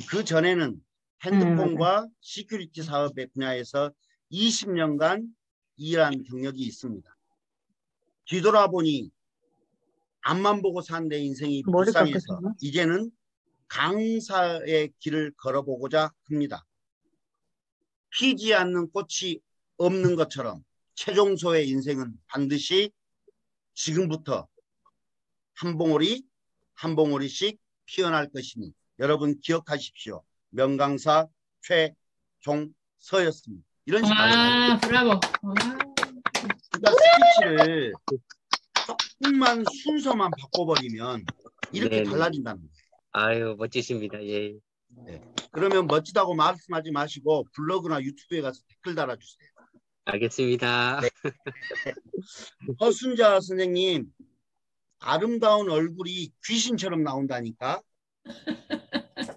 그 전에는 핸드폰과 시큐리티 사업의 분야에서 20년간 일한 경력이 있습니다. 뒤돌아보니 앞만 보고 산 내 인생이 불쌍해서 이제는 강사의 길을 걸어보고자 합니다. 피지 않는 꽃이 없는 것처럼 최종소의 인생은 반드시 지금부터 한 봉우리 한 봉우리씩 피어날 것이니 여러분 기억하십시오. 명강사 최종서였습니다. 이런 식으로 와, 브라보. 그러니까 스피치를 조금만 순서만 바꿔버리면 이렇게 네네. 달라진다는 거예요. 아유, 멋지십니다. 예. 네. 그러면 멋지다고 말씀하지 마시고 블로그나 유튜브에 가서 댓글 달아주세요. 알겠습니다. 네. 허순자 선생님 아름다운 얼굴이 귀신처럼 나온다니까.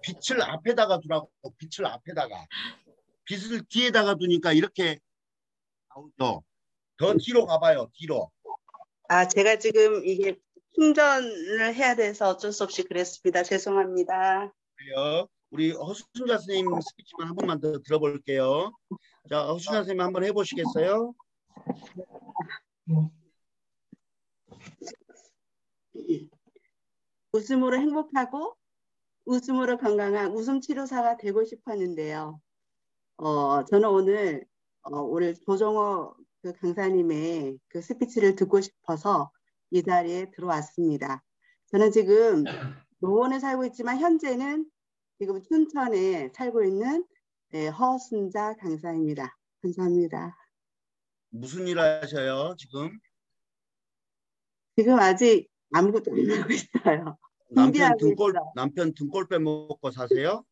빛을 앞에다가 두라고. 빛을 앞에다가. 빛을 뒤에다가 두니까 이렇게 나오죠. 더 뒤로 가봐요. 뒤로. 아, 제가 지금 이게 충전을 해야 돼서 어쩔 수 없이 그랬습니다. 죄송합니다. 그래요. 우리 허순자 선생님 스피치만 한 번만 더 들어볼게요. 자, 허순자 선생님 한번 해보시겠어요? 웃음으로 행복하고 웃음으로 건강한 웃음치료사가 되고 싶었는데요. 저는 오늘 조정호 그 강사님의 그 스피치를 듣고 싶어서 이 자리에 들어왔습니다. 저는 지금 노원에 살고 있지만 현재는 지금 춘천에 살고 있는 허순자 강사입니다. 감사합니다. 무슨 일 하셔요, 지금? 지금 아직 아무것도 안 하고 있어요. 준비하고 있어요. 남편 등골 빼먹고 사세요?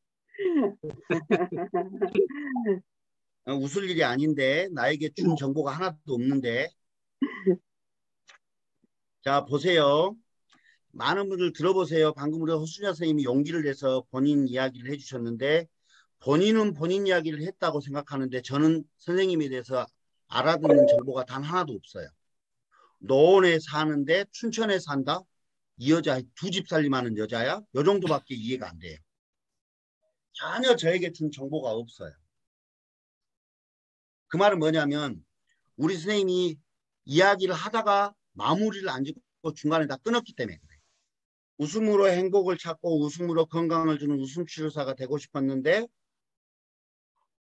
웃을 일이 아닌데 나에게 준 정보가 하나도 없는데. 자, 보세요. 많은 분들 들어보세요. 방금 우리 허순자 선생님이 용기를 내서 본인 이야기를 해주셨는데 본인은 본인 이야기를 했다고 생각하는데 저는 선생님에 대해서 알아듣는 정보가 단 하나도 없어요. 노원에 사는데 춘천에 산다? 이 여자 두 집 살림하는 여자야? 요 정도밖에 이해가 안 돼요. 전혀 저에게 준 정보가 없어요. 그 말은 뭐냐면 우리 선생님이 이야기를 하다가 마무리를 안 짓고 중간에 다 끊었기 때문에 그래요. 웃음으로 행복을 찾고 웃음으로 건강을 주는 웃음치료사가 되고 싶었는데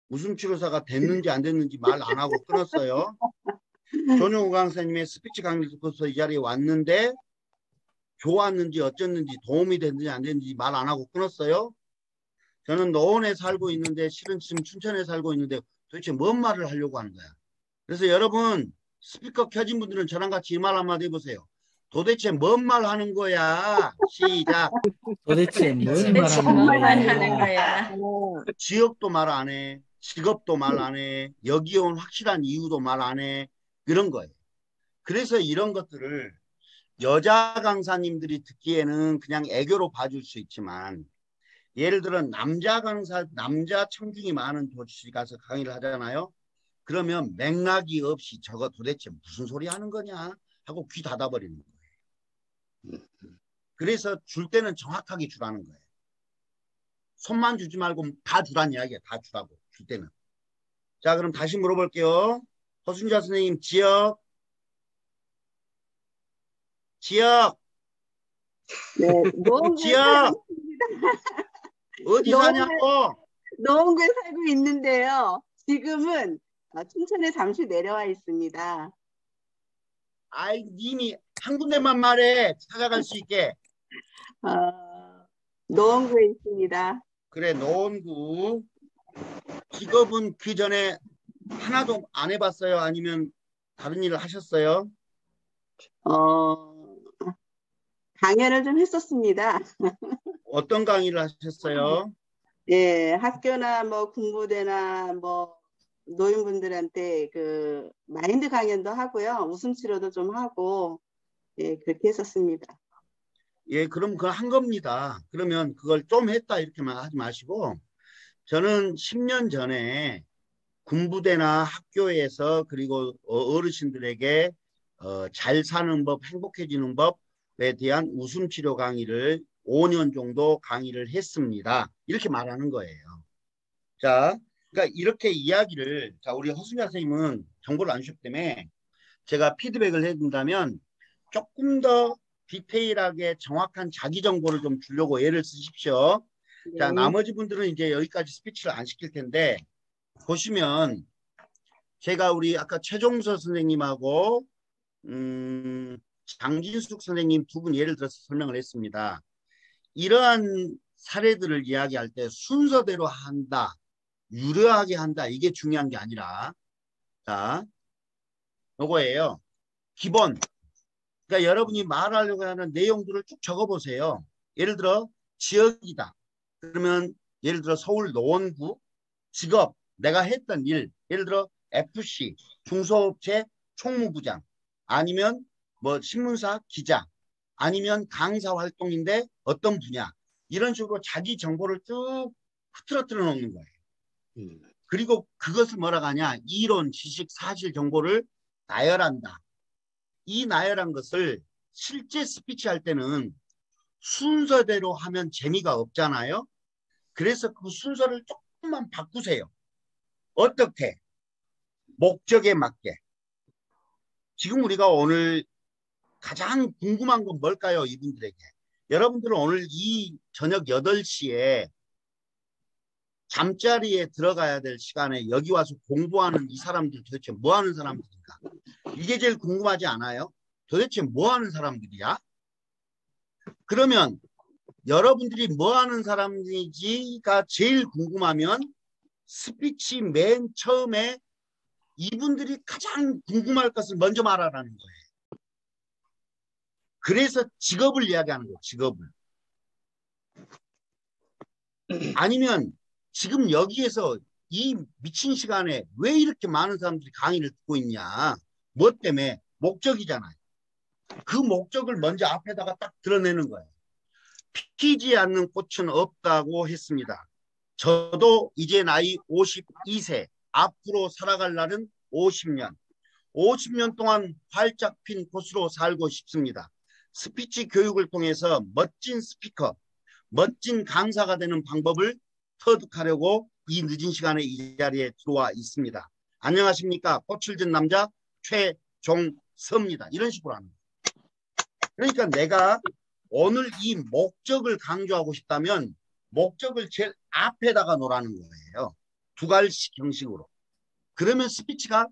웃음치료사가 됐는지 안 됐는지 말 안 하고 끊었어요. 조정호 강사님의 스피치 강의를 듣고서 이 자리에 왔는데 좋았는지 어쨌는지 도움이 됐는지 안 됐는지 말 안 하고 끊었어요. 저는 노원에 살고 있는데 실은 지금 춘천에 살고 있는데 도대체 뭔 말을 하려고 하는 거야. 그래서 여러분 스피커 켜진 분들은 저랑 같이 이 말 한마디 해보세요. 도대체 뭔 말 하는 거야. 시작. 도대체 뭘 도대체 말하는 뭘 거야? 하는 거야. 지역도 말 안 해. 직업도 말 안 해. 여기 온 확실한 이유도 말 안 해. 이런 거예요. 그래서 이런 것들을 여자 강사님들이 듣기에는 그냥 애교로 봐줄 수 있지만 예를 들어 남자 강사, 남자 청중이 많은 도시 가서 강의를 하잖아요. 그러면 맥락이 없이 저거 도대체 무슨 소리 하는 거냐 하고 귀 닫아버리는 거예요. 그래서 줄 때는 정확하게 주라는 거예요. 손만 주지 말고 다 주란 이야기야. 다 주라고 줄 때는. 자, 그럼 다시 물어볼게요. 허순자 선생님 지역. 네, 지역 어디 사냐고. 노원구에 살고 있는데요. 지금은 춘천에 잠시 내려와 있습니다. 아이 님이 한 군데만 말해. 찾아갈 수 있게. 노원구에 있습니다. 그래, 노원구. 직업은 그 전에 하나도 안 해봤어요? 아니면 다른 일을 하셨어요? 강연을 좀 했었습니다. 어떤 강의를 하셨어요? 예, 학교나 뭐 군부대나 뭐 노인분들한테 그 마인드 강연도 하고요. 웃음 치료도 좀 하고 예, 그렇게 했었습니다. 예, 그럼 그걸 한 겁니다. 그러면 그걸 좀 했다 이렇게만 하지 마시고 저는 10년 전에 군부대나 학교에서 그리고 어르신들에게 잘 사는 법, 행복해지는 법에 대한 웃음 치료 강의를 5년 정도 강의를 했습니다. 이렇게 말하는 거예요. 자, 그러니까 이렇게 이야기를 자 우리 허순자 선생님은 정보를 안 주셨기 때문에 제가 피드백을 해준다면 조금 더 디테일하게 정확한 자기 정보를 좀 주려고 애를 쓰십시오. 네. 자, 나머지 분들은 이제 여기까지 스피치를 안 시킬 텐데 보시면 제가 우리 아까 최종서 선생님하고 장진숙 선생님 두 분 예를 들어서 설명을 했습니다. 이러한 사례들을 이야기할 때 순서대로 한다, 유려하게 한다 이게 중요한 게 아니라 자, 요거예요. 기본. 그러니까 여러분이 말하려고 하는 내용들을 쭉 적어보세요. 예를 들어 지역이다. 그러면 예를 들어 서울 노원구 직업 내가 했던 일 예를 들어 FC 중소업체 총무부장 아니면 뭐 신문사 기자 아니면 강사 활동인데 어떤 분야 이런 식으로 자기 정보를 쭉 흐트러뜨려 놓는 거예요. 음. 그리고 그것을 뭐라고 하냐? 이론, 지식, 사실 정보를 나열한다. 이 나열한 것을 실제 스피치 할 때는 순서대로 하면 재미가 없잖아요. 그래서 그 순서를 조금만 바꾸세요. 어떻게? 목적에 맞게. 지금 우리가 오늘 가장 궁금한 건 뭘까요? 이분들에게. 여러분들은 오늘 이 저녁 8시에 잠자리에 들어가야 될 시간에 여기 와서 공부하는 이 사람들 도대체 뭐 하는 사람들인가? 이게 제일 궁금하지 않아요? 도대체 뭐 하는 사람들이야? 그러면 여러분들이 뭐 하는 사람인지가 제일 궁금하면 스피치 맨 처음에 이분들이 가장 궁금할 것을 먼저 말하라는 거예요. 그래서 직업을 이야기하는 거예요. 직업을. 아니면 지금 여기에서 이 미친 시간에 왜 이렇게 많은 사람들이 강의를 듣고 있냐. 뭐 때문에? 목적이잖아요. 그 목적을 먼저 앞에다가 딱 드러내는 거예요. 피지 않는 꽃은 없다고 했습니다. 저도 이제 나이 52세, 앞으로 살아갈 날은 50년. 50년 동안 활짝 핀 꽃으로 살고 싶습니다. 스피치 교육을 통해서 멋진 스피커, 멋진 강사가 되는 방법을 터득하려고 이 늦은 시간에 이 자리에 들어와 있습니다. 안녕하십니까? 꽃을 든 남자 최종서입니다. 이런 식으로 하는 거예요. 그러니까 내가 오늘 이 목적을 강조하고 싶다면 목적을 제일 앞에다가 놓으라는 거예요. 두 가지 형식으로. 그러면 스피치가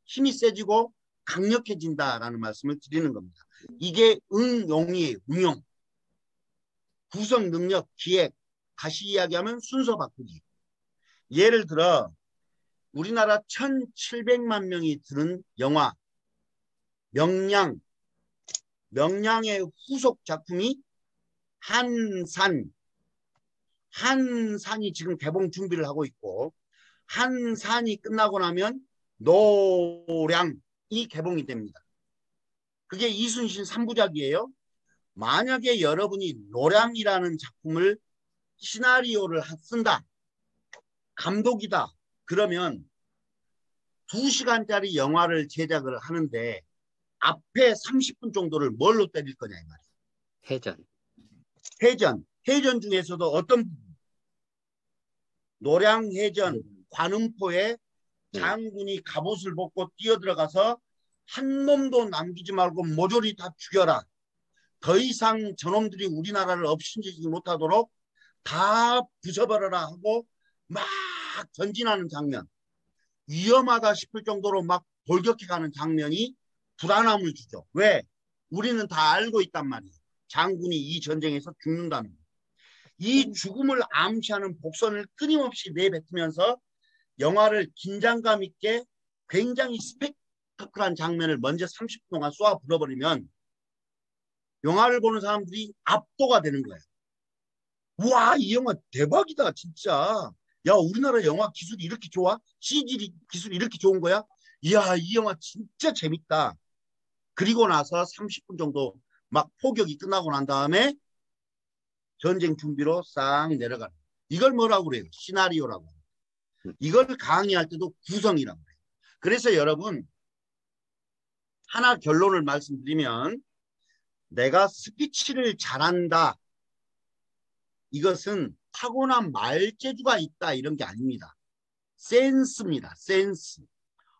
힘이 세지고 강력해진다라는 말씀을 드리는 겁니다. 이게 응용이에요. 응용. 구성 능력, 기획, 다시 이야기하면 순서 바꾸기. 예를 들어 우리나라 1700만 명이 들은 영화 명량, 명량의 후속 작품이 한산. 한산이 지금 개봉 준비를 하고 있고 한산이 끝나고 나면 노량이 개봉이 됩니다. 그게 이순신 3부작이에요. 만약에 여러분이 노량이라는 작품을 시나리오를 쓴다. 감독이다. 그러면 2시간짜리 영화를 제작을 하는데 앞에 30분 정도를 뭘로 때릴 거냐 이 말이에요. 회전. 해전. 해전 중에서도 어떤 부분? 노량해전 관음포에 장군이 갑옷을 벗고 뛰어들어가서 한 놈도 남기지 말고 모조리 다 죽여라. 더 이상 저놈들이 우리나라를 업신여지지 못하도록 다 부숴버려라 하고 막 전진하는 장면. 위험하다 싶을 정도로 막 돌격해가는 장면이 불안함을 주죠. 왜? 우리는 다 알고 있단 말이에요. 장군이 이 전쟁에서 죽는다는 거예요. 이 죽음을 암시하는 복선을 끊임없이 내뱉으면서 영화를 긴장감 있게 굉장히 스펙타클한 장면을 먼저 30분 동안 쏘아 불어버리면 영화를 보는 사람들이 압도가 되는 거예요. 우와, 이 영화 대박이다 진짜. 야, 우리나라 영화 기술이 이렇게 좋아? CG 기술이 이렇게 좋은 거야? 이야, 이 영화 진짜 재밌다. 그리고 나서 30분 정도 막 포격이 끝나고 난 다음에 전쟁 준비로 싹 내려가는. 이걸 뭐라고 그래요? 시나리오라고. 이걸 강의할 때도 구성이라고 해요. 그래서 여러분 하나 결론을 말씀드리면 내가 스피치를 잘한다. 이것은 타고난 말재주가 있다 이런 게 아닙니다. 센스입니다. 센스.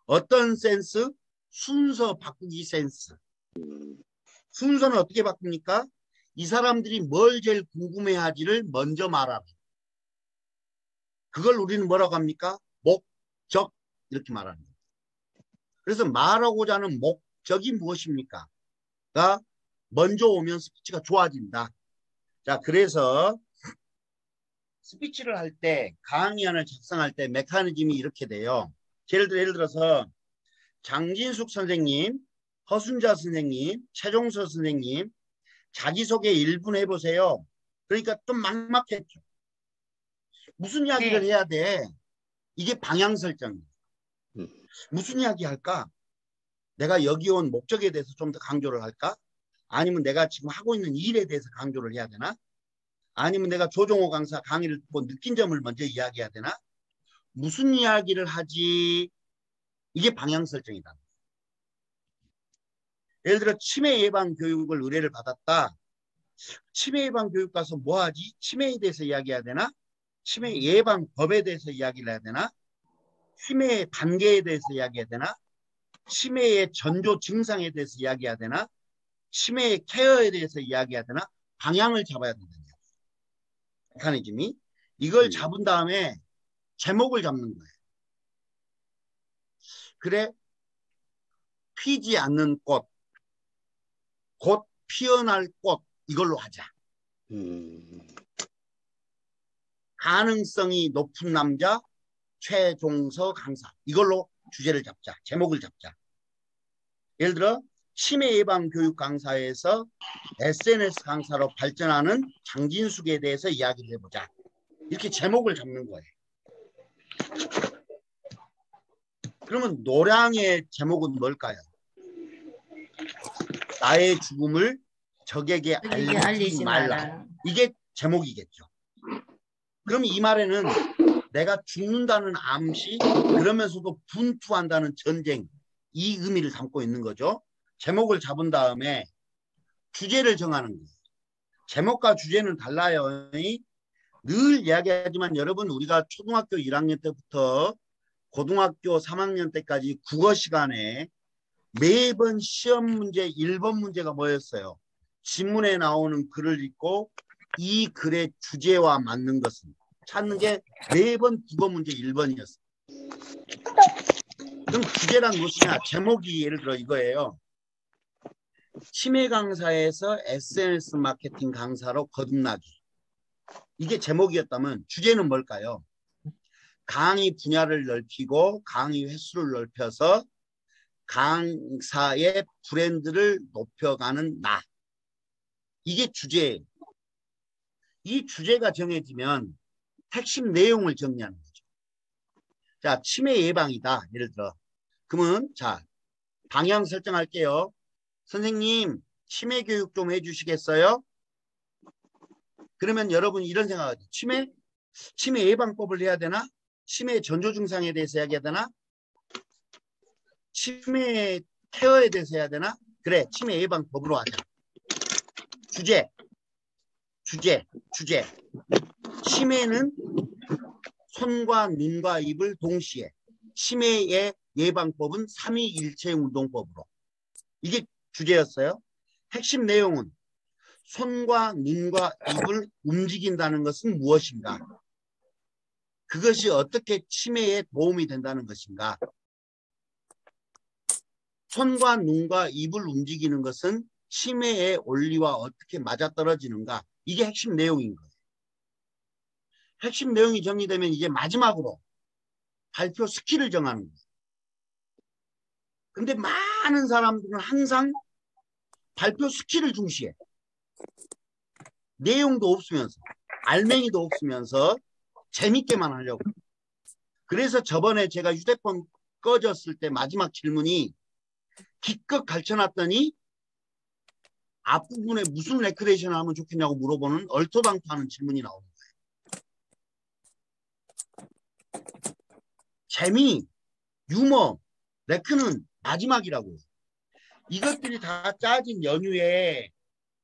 어떤 센스? 순서 바꾸기 센스. 순서는 어떻게 바꿉니까? 이 사람들이 뭘 제일 궁금해하지를 먼저 말하라. 그걸 우리는 뭐라고 합니까? 목적 이렇게 말하는 거예요. 그래서 말하고자 하는 목적이 무엇입니까? 가 먼저 오면 스피치가 좋아진다. 자, 그래서 스피치를 할 때 강의안을 작성할 때 메커니즘이 이렇게 돼요. 예를 들어서 장진숙 선생님, 허순자 선생님, 최종서 선생님 자기소개 1분 해보세요. 그러니까 좀 막막했죠. 무슨 이야기를 해야 돼? 이게 방향 설정이에요. 무슨 이야기 할까? 내가 여기 온 목적에 대해서 좀 더 강조를 할까? 아니면 내가 지금 하고 있는 일에 대해서 강조를 해야 되나? 아니면 내가 조종호 강사 강의를 듣고 느낀 점을 먼저 이야기해야 되나? 무슨 이야기를 하지? 이게 방향 설정이다. 예를 들어 치매 예방 교육을 의뢰를 받았다. 치매 예방 교육 가서 뭐 하지? 치매에 대해서 이야기해야 되나? 치매 예방법에 대해서 이야기를 해야 되나? 치매의 단계에 대해서 이야기해야 되나? 치매의 전조 증상에 대해서 이야기해야 되나? 치매의 케어에 대해서 이야기해야 되나? 방향을 잡아야 된다는 메커니즘이. 이걸 잡은 다음에 제목을 잡는 거예요. 그래, 피지 않는 꽃, 곧 피어날 꽃, 이걸로 하자. 가능성이 높은 남자 최종서 강사, 이걸로 주제를 잡자. 제목을 잡자. 예를 들어 치매 예방 교육 강사에서 SNS 강사로 발전하는 장진숙에 대해서 이야기를 해보자. 이렇게 제목을 잡는 거예요. 그러면 노량의 제목은 뭘까요? 나의 죽음을 적에게 알리지 말라. 이게 제목이겠죠. 그럼 이 말에는 내가 죽는다는 암시, 그러면서도 분투한다는 전쟁, 이 의미를 담고 있는 거죠. 제목을 잡은 다음에 주제를 정하는 거예요. 제목과 주제는 달라요. 늘 이야기하지만 여러분, 우리가 초등학교 1학년 때부터 고등학교 3학년 때까지 국어 시간에 매번 시험 문제 1번 문제가 뭐였어요? 지문에 나오는 글을 읽고 이 글의 주제와 맞는 것은 찾는 게 매번 국어 문제 1번이었어요. 그럼 주제란 무엇이냐? 제목이 예를 들어 이거예요. 치매 강사에서 SNS 마케팅 강사로 거듭나기. 이게 제목이었다면 주제는 뭘까요? 강의 분야를 넓히고 강의 횟수를 넓혀서 강사의 브랜드를 높여가는 나. 이게 주제예요. 이 주제가 정해지면 핵심 내용을 정리하는 거죠. 자, 치매 예방이다. 예를 들어. 그러면 자, 방향 설정할게요. 선생님, 치매 교육 좀 해주시겠어요? 그러면 여러분 이런 생각하죠. 치매 예방법을 해야 되나? 치매 전조 증상에 대해서 이야기해야 되나? 치매 케어에 대해서 해야 되나? 그래, 치매 예방법으로 하자. 주제. 치매는 손과 눈과 입을 동시에. 치매의 예방법은 3.2.1체형 운동법으로. 이게 주제였어요. 핵심 내용은 손과 눈과 입을 움직인다는 것은 무엇인가? 그것이 어떻게 치매에 도움이 된다는 것인가? 손과 눈과 입을 움직이는 것은 치매의 원리와 어떻게 맞아떨어지는가? 이게 핵심 내용인 거예요. 핵심 내용이 정리되면 이제 마지막으로 발표 스킬을 정하는 거예요. 근데 많은 사람들은 항상 발표 스킬을 중시해. 내용도 없으면서, 알맹이도 없으면서 재밌게만 하려고. 그래서 저번에 제가 휴대폰 꺼졌을 때 마지막 질문이 기껏 가르쳐놨더니 앞부분에 무슨 레크레이션을 하면 좋겠냐고 물어보는 얼토당토하는 질문이 나오는 거예요. 재미, 유머, 레크는 마지막이라고요. 이것들이 다 짜진 연휴에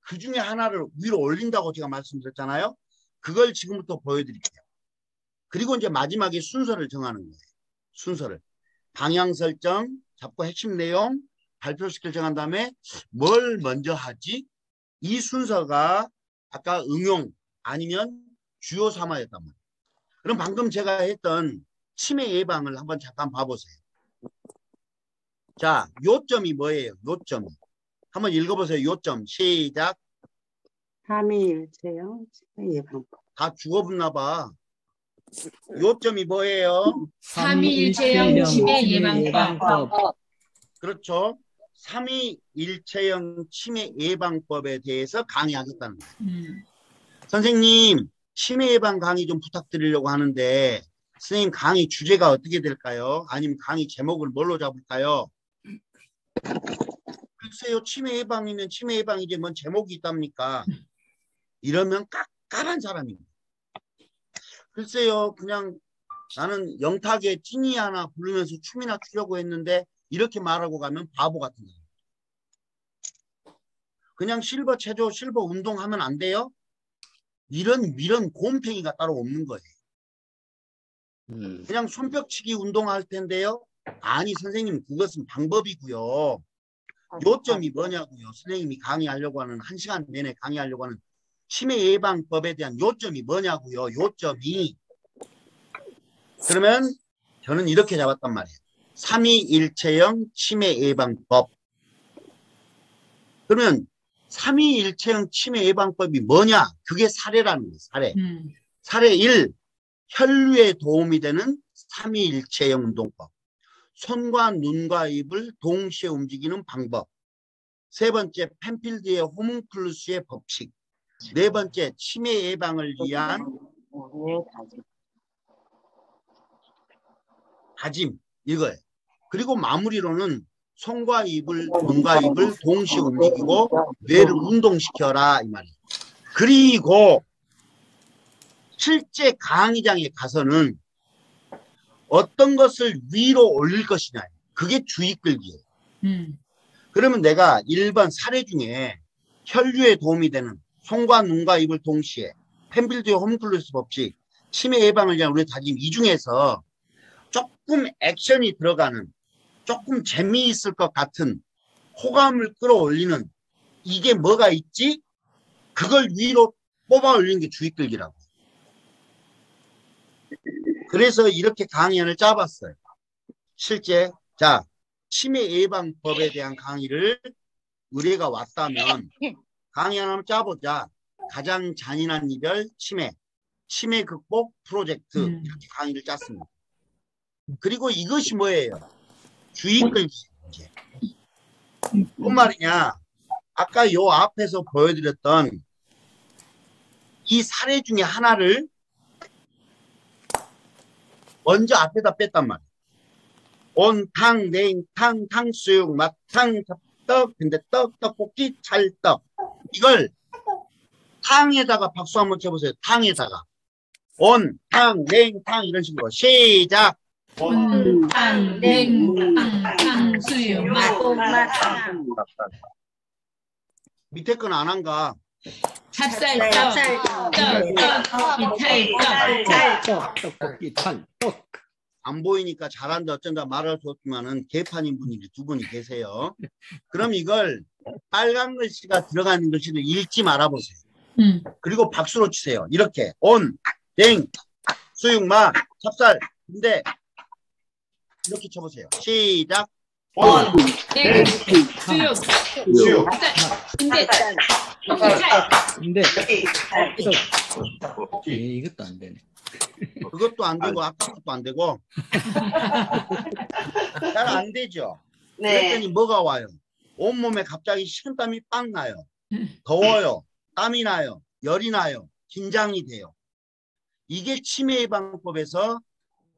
그 중에 하나를 위로 올린다고 제가 말씀드렸잖아요. 그걸 지금부터 보여드릴게요. 그리고 이제 마지막에 순서를 정하는 거예요. 순서를. 방향 설정, 잡고 핵심 내용, 발표 스킬 정한 다음에 뭘 먼저 하지? 이 순서가 아까 응용 아니면 주요 삼아였단 말이에요. 그럼 방금 제가 했던 치매 예방을 한번 잠깐 봐보세요. 자, 요점이 뭐예요? 요점이. 한번 읽어보세요. 요점. 시작. 3.2.1체형 치매 예방법. 다 죽어붙나 봐. 요점이 뭐예요? 3.2.1체형 치매 예방법. 그렇죠. 3.2.1체형 치매 예방법에 대해서 강의하겠다는 거예요. 선생님, 치매 예방 강의 좀 부탁드리려고 하는데 선생님 강의 주제가 어떻게 될까요? 아니면 강의 제목을 뭘로 잡을까요? 글쎄요, 치매 예방이면 치매 예방이지 뭔 제목이 있답니까? 이러면 깜깜한 사람입니다. 글쎄요, 그냥 나는 영탁의 찐이 하나 부르면서 춤이나 추려고 했는데 이렇게 말하고 가면 바보 같은 거예요. 그냥 실버 체조, 실버 운동하면 안 돼요? 이런 곰팽이가 따로 없는 거예요. 그냥 손뼉치기 운동할 텐데요. 아니 선생님, 그것은 방법이고요. 요점이 뭐냐고요. 선생님이 강의하려고 하는 1시간 내내 강의하려고 하는 치매 예방법에 대한 요점이 뭐냐고요. 요점이. 그러면 저는 이렇게 잡았단 말이에요. 3.2.1체형 치매 예방법. 그러면 3.2.1체형 치매 예방법이 뭐냐? 그게 사례라는 거예요. 사례. 사례 1. 혈류에 도움이 되는 3.2.1체형 운동법. 손과 눈과 입을 동시에 움직이는 방법. 세 번째, 펜필드의 호문클루스의 법칙. 네 번째, 치매 예방을 위한 다짐. 이거예요. 그리고 마무리로는 손과 입을, 눈과 입을 동시에 움직이고 뇌를 운동시켜라 이 말이에요. 그리고 실제 강의장에 가서는 어떤 것을 위로 올릴 것이냐. 그게 주의 끌기예요. 그러면 내가 1번 사례 중에 혈류에 도움이 되는 손과 눈과 입을 동시에 펜필드의 호문클루스 법칙, 치매 예방을 위한 우리 다짐 이 중에서 조금 액션이 들어가는 조금 재미있을 것 같은 호감을 끌어올리는 이게 뭐가 있지? 그걸 위로 뽑아 올리는 게 주의 끌기라고. 그래서 이렇게 강의안을 짜봤어요. 실제 자 치매 예방법에 대한 강의를 의뢰가 왔다면 강의 하나 짜보자. 가장 잔인한 이별 치매, 치매 극복 프로젝트 이렇게 강의를 짰습니다. 그리고 이것이 뭐예요? 주의 끌기 문제. 뭔 말이냐? 아까 요 앞에서 보여드렸던 이 사례 중에 하나를 먼저 앞에다 뺐단 말이에요. 온탕, 냉탕, 탕수육, 막탕, 떡, 근데 떡볶이, 찰떡. 이걸 탕에다가 박수 한번 쳐보세요. 탕에다가. 온, 탕, 냉, 탕 이런 식으로. 시작. 온, 탕, 냉, 탕, 탕수육, 맛. 밑에 건 안 한가? 찹쌀떡, 떡, 미탈떡, 떡볶이 찰떡. 안 보이니까 잘한다 어쩐다 말할 수 없지만은 개판인 분이 두 분이 계세요. 그럼 이걸 빨간 글씨가 들어가는 글씨를 읽지 말아보세요. 그리고 박수로 치세요. 이렇게 온, 냉, 수육, 마, 찹쌀. 근데 이렇게 쳐보세요. 시작. 온, 냉, 수육, 근데 이것도 안 되네. 그것도 안 되고 아까 것도 안 되고 잘 안 되죠. 그랬더니 뭐가 와요? 온몸에 갑자기 식은땀이 빵 나요. 더워요. 땀이 나요. 열이 나요. 긴장이 돼요. 이게 치매 예방법에서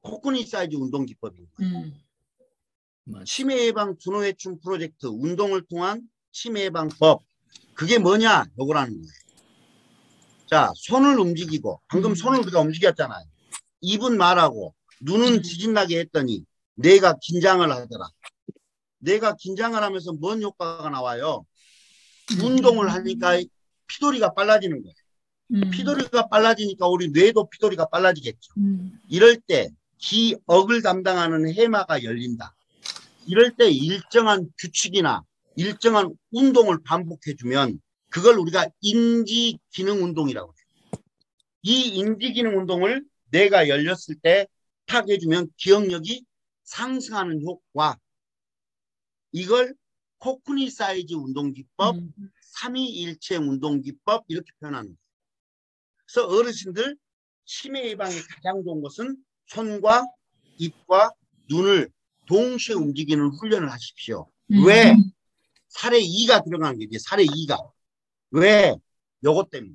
코코닛 사이즈 운동 기법입니다. 치매 예방 준호회춘 프로젝트 운동을 통한 치매 예방법. 그게 뭐냐? 요거라는 거예요. 자, 손을 움직이고 방금 손을 우리가 움직였잖아요. 입은 말하고 눈은 지진나게 했더니 뇌가 긴장을 하더라. 뇌가 긴장을 하면서 뭔 효과가 나와요? 운동을 하니까 피도리가 빨라지는 거예요. 피도리가 빨라지니까 우리 뇌도 피도리가 빨라지겠죠. 이럴 때 기억을 담당하는 해마가 열린다. 이럴 때 일정한 규칙이나 일정한 운동을 반복해주면 그걸 우리가 인지기능 운동이라고 해요. 이 인지기능 운동을 뇌가 열렸을 때 탁 해주면 기억력이 상승하는 효과. 이걸 코코닛 사이즈 운동기법, 3.2.1체형 운동기법 이렇게 표현하는 거예요. 그래서 어르신들 치매 예방에 가장 좋은 것은 손과 입과 눈을 동시에 움직이는 훈련을 하십시오. 왜? 사례 2가 들어가는 게 이제 사례 2가. 왜? 요것 때문에.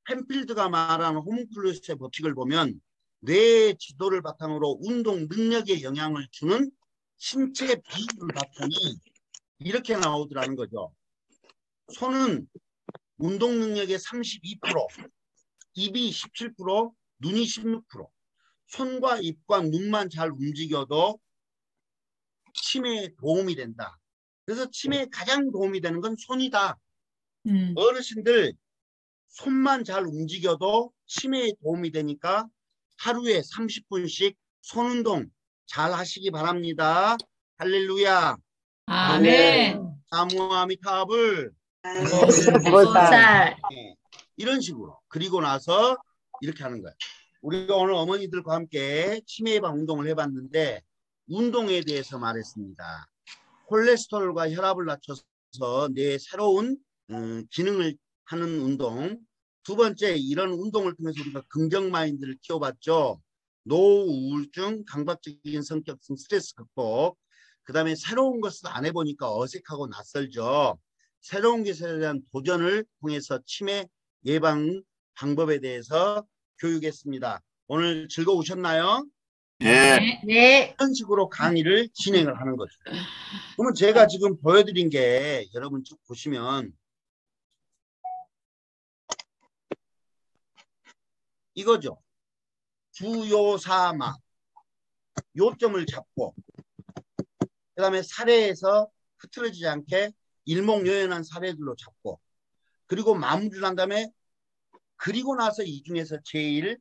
펜필드가 말하는 호문클루스의 법칙을 보면 뇌의 지도를 바탕으로 운동 능력에 영향을 주는 신체 비율을 바탕이 이렇게 나오더라는 거죠. 손은 운동 능력의 32%, 입이 17%, 눈이 16%. 손과 입과 눈만 잘 움직여도 치매에 도움이 된다. 그래서 치매에 가장 도움이 되는 건 손이다. 어르신들 손만 잘 움직여도 치매에 도움이 되니까 하루에 30분씩 손운동 잘 하시기 바랍니다. 할렐루야. 아멘. 사무아미타불. 보살. 이런 식으로. 그리고 나서 이렇게 하는 거예요. 우리가 오늘 어머니들과 함께 치매 예방 운동을 해봤는데 운동에 대해서 말했습니다. 콜레스테롤과 혈압을 낮춰서 뇌의 새로운 기능을 하는 운동. 두 번째, 이런 운동을 통해서 우리가 긍정 마인드를 키워봤죠. 노후, 우울증, 강박적인 성격성, 스트레스 극복. 그 다음에 새로운 것을 안 해보니까 어색하고 낯설죠. 새로운 것에 대한 도전을 통해서 치매 예방 방법에 대해서 교육했습니다. 오늘 즐거우셨나요? 네. 네. 이런 식으로 강의를 진행을 하는 거죠. 그러면 제가 지금 보여드린 게 여러분 쭉 보시면 이거죠. 주요사마. 요점을 잡고 그 다음에 사례에서 흐트러지지 않게 일목요연한 사례들로 잡고 그리고 마무리를 한 다음에 그리고 나서 이 중에서 제일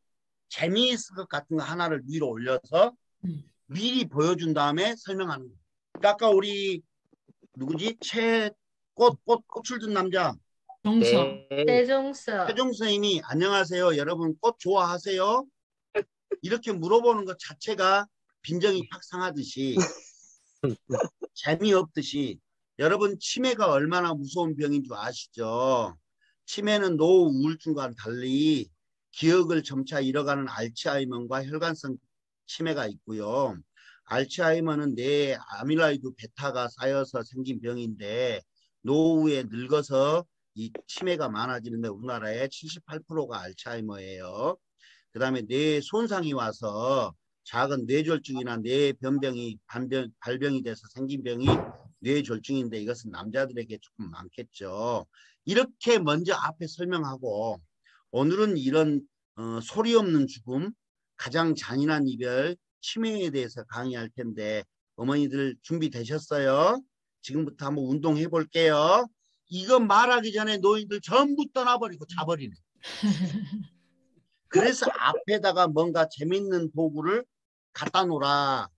재미있을 것 같은 거 하나를 위로 올려서 미리 보여준 다음에 설명하는 거예요. 그러니까 아까 우리 누구지? 꽃을 든 남자 정성. 세종서. 최종 선생님이 안녕하세요. 여러분 꽃 좋아하세요? 이렇게 물어보는 것 자체가 빈정이 팍 상하듯이 재미없듯이 여러분 치매가 얼마나 무서운 병인 줄 아시죠? 치매는 노후 우울증과는 달리 기억을 점차 잃어가는 알츠하이머와 혈관성 치매가 있고요. 알츠하이머는 뇌에 아밀로이드 베타가 쌓여서 생긴 병인데 노후에 늙어서 이 치매가 많아지는데 우리나라의 78%가 알츠하이머예요. 그 다음에 뇌에 손상이 와서 작은 뇌졸중이나 뇌변병이 발병이 돼서 생긴 병이 뇌졸중인데 이것은 남자들에게 조금 많겠죠. 이렇게 먼저 앞에 설명하고 오늘은 이런 소리 없는 죽음, 가장 잔인한 이별, 치매에 대해서 강의할 텐데 어머니들 준비되셨어요? 지금부터 한번 운동해 볼게요. 이거 말하기 전에 노인들 전부 떠나버리고 자버리네. 그래서 앞에다가 뭔가 재밌는 도구를 갖다 놓으라.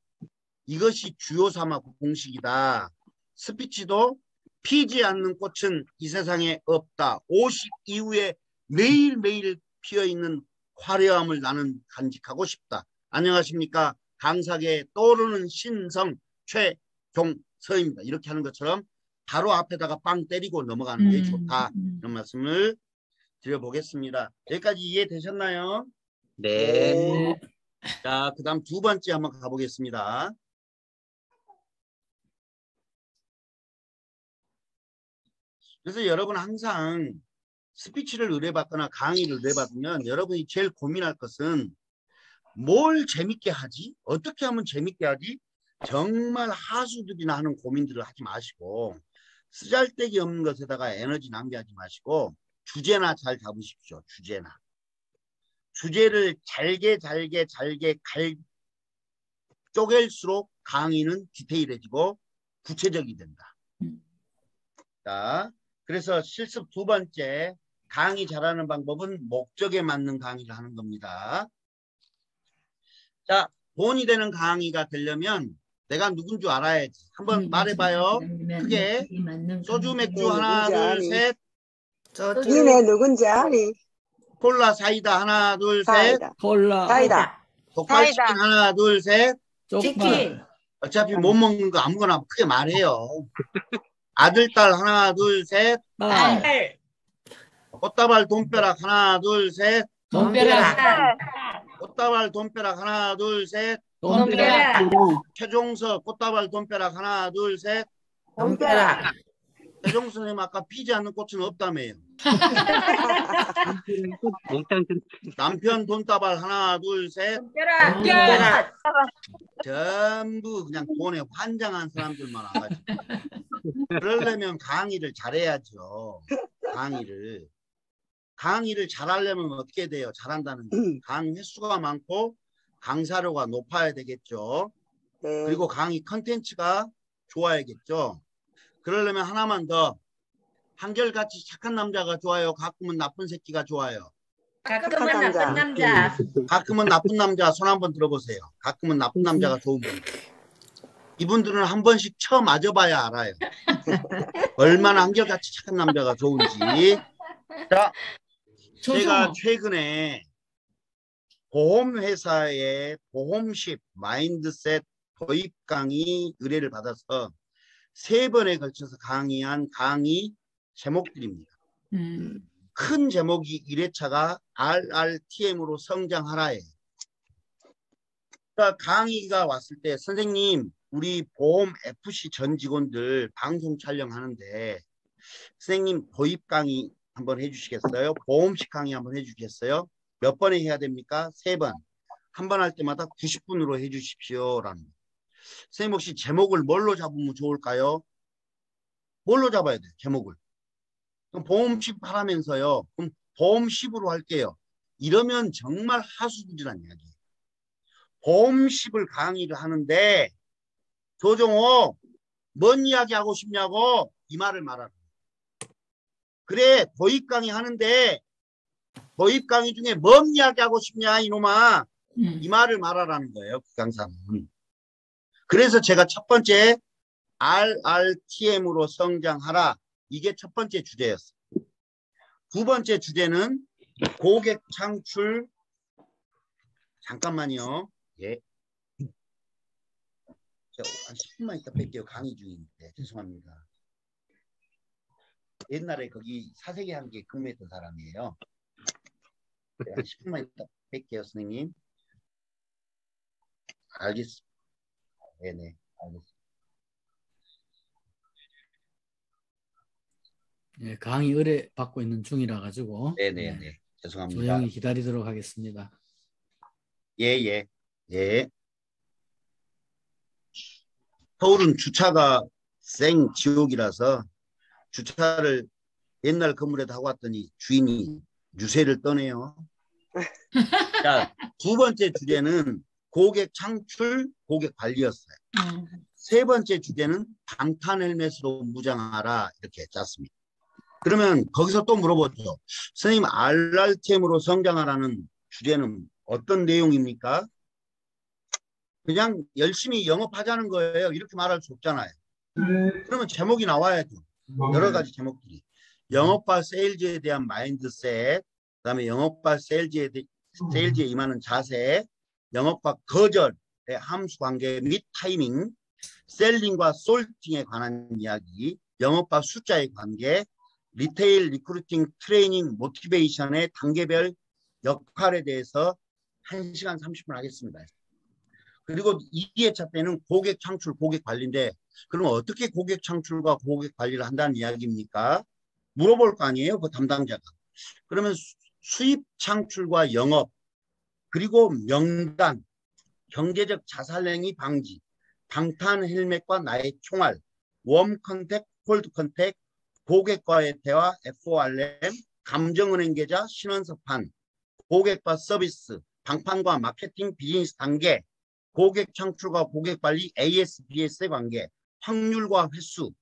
이것이 주요사마 공식이다. 스피치도 피지 않는 꽃은 이 세상에 없다. 50 이후에 매일매일 피어있는 화려함을 나는 간직하고 싶다. 안녕하십니까. 강사계에 떠오르는 신성 최종서입니다. 이렇게 하는 것처럼 바로 앞에다가 빵 때리고 넘어가는 게 좋다. 이런 말씀을 드려보겠습니다. 여기까지 이해되셨나요? 네. 자, 그 다음 두 번째 한번 가보겠습니다. 그래서 여러분 항상 스피치를 의뢰받거나 강의를 의뢰받으면 여러분이 제일 고민할 것은 뭘 재밌게 하지? 어떻게 하면 재밌게 하지? 정말 하수들이나 하는 고민들을 하지 마시고 쓰잘데기 없는 것에다가 에너지 낭비하지 마시고 주제나 잘 잡으십시오. 주제를 잘게 쪼갤수록 강의는 디테일해지고 구체적이 된다. 자, 그래서 실습 두 번째 강의 잘하는 방법은 목적에 맞는 강의를 하는 겁니다. 자, 돈이 되는 강의가 되려면 내가 누군 줄 알아야지. 한번 말해봐요. 크게. 소주 맥주 하나 둘 셋. 니네 누군지 아니? 콜라 사이다 하나 둘 셋. 사이다. 콜라. 사이다. 족발치킨 하나 둘 셋. 쪽발. 어차피 못 먹는 거 아무거나 크게 말해요. 아들 딸 하나 둘 셋. 딸. 꽃다발 돈벼락 하나 둘 셋. 돈벼락. 꽃다발 돈벼락 하나 둘 셋. 돈벼락. 최종서 꽃다발 돈벼락 하나 둘 셋. 돈벼락. 최종서 선생님 아까 피지 않는 꽃은 없다며요. 남편 돈다발 하나 둘 셋. 돈벼락. 전부 그냥 돈에 환장한 사람들만 와가지고. 그러려면 강의를 잘해야죠. 강의를. 강의를 잘하려면 어떻게 돼요? 잘한다는 거. 강의 횟수가 많고 강사료가 높아야 되겠죠. 네. 그리고 강의 컨텐츠가 좋아야겠죠. 그러려면 하나만 더. 한결같이 착한 남자가 좋아요? 가끔은 나쁜 새끼가 좋아요? 가끔은 남자. 나쁜 남자. 가끔은 나쁜 남자 손 한번 들어보세요. 가끔은 나쁜 남자가 좋은 분. 이분들은 한 번씩 처음 맞아봐야 알아요. 얼마나 한결같이 착한 남자가 좋은지. 자, 제가 최근에 보험회사의 보험식 마인드셋 도입 강의 의뢰를 받아서 3번에 걸쳐서 강의한 강의 제목들입니다. 큰 제목이 1회차가 RRTM으로 성장하라예요. 그러니까 강의가 왔을 때 선생님 우리 보험 FC 전 직원들 방송 촬영하는데 선생님 도입 강의 한번 해주시겠어요? 보험식 강의 한번 해주시겠어요? 몇 번에 해야 됩니까? 3번. 한 번 할 때마다 90분으로 해주십시오. 라는. 선생님 혹시 제목을 뭘로 잡으면 좋을까요? 뭘로 잡아야 돼요? 제목을. 그럼 보험식 하라면서요. 그럼 보험식으로 할게요. 이러면 정말 하수구지란 이야기예요. 보험식을 강의를 하는데 조정호 뭔 이야기 하고 싶냐고 이 말을 말하라. 그래 도입 강의 하는데 도입 강의 중에 뭔 이야기 하고 싶냐 이놈아 이 말을 말하라는 거예요. 그 강사는. 그래서 제가 첫 번째 RRTM으로 성장하라 이게 첫 번째 주제였어요. 두 번째 주제는 고객 창출. 잠깐만요. 예. 제가 한 10분만 있다 뺄게요. 강의 중인데 죄송합니다. 옛날에 거기 사세계 한개 근무했던 사람이에요. 한 10분만 있다 뺄게요, 선생님. 알겠습니다. 네네, 알겠습니다. 예, 강의 의뢰 받고 있는 중이라 가지고 네네네, 네, 죄송합니다. 조용히 기다리도록 하겠습니다. 예. 서울은 주차가 생 지옥이라서 주차를 옛날 건물에다 하고 왔더니 주인이 유세를 떠네요. 자, 두 번째 주제는 고객 창출, 고객 관리였어요. 세 번째 주제는 방탄 헬멧으로 무장하라 이렇게 짰습니다. 그러면 거기서 또 물어보죠. 선생님 RRTM으로 성장하라는 주제는 어떤 내용입니까? 그냥 열심히 영업하자는 거예요. 이렇게 말할 수 없잖아요. 그러면 제목이 나와야죠. 여러 가지 제목들이. 영업과 세일즈에 대한 마인드셋, 그 다음에 영업과 세일즈에 임하는 자세, 영업과 거절의 함수관계 및 타이밍, 셀링과 솔팅에 관한 이야기, 영업과 숫자의 관계, 리테일 리크루팅 트레이닝 모티베이션의 단계별 역할에 대해서 1시간 30분 하겠습니다. 그리고 2회차 때는 고객 창출, 고객 관리인데 그럼 어떻게 고객 창출과 고객 관리를 한다는 이야기입니까? 물어볼 거 아니에요, 그 담당자가. 그러면 수입 창출과 영업, 그리고 명단, 경제적 자살행위 방지, 방탄 헬멧과 나의 총알, 웜 컨택, 콜드 컨택, 고객과의 대화, FORM, 감정은행 계좌, 신원서판, 고객과 서비스, 방판과 마케팅, 비즈니스 단계, 고객 창출과 고객 관리, ASBS의 관계, 확률과 횟수.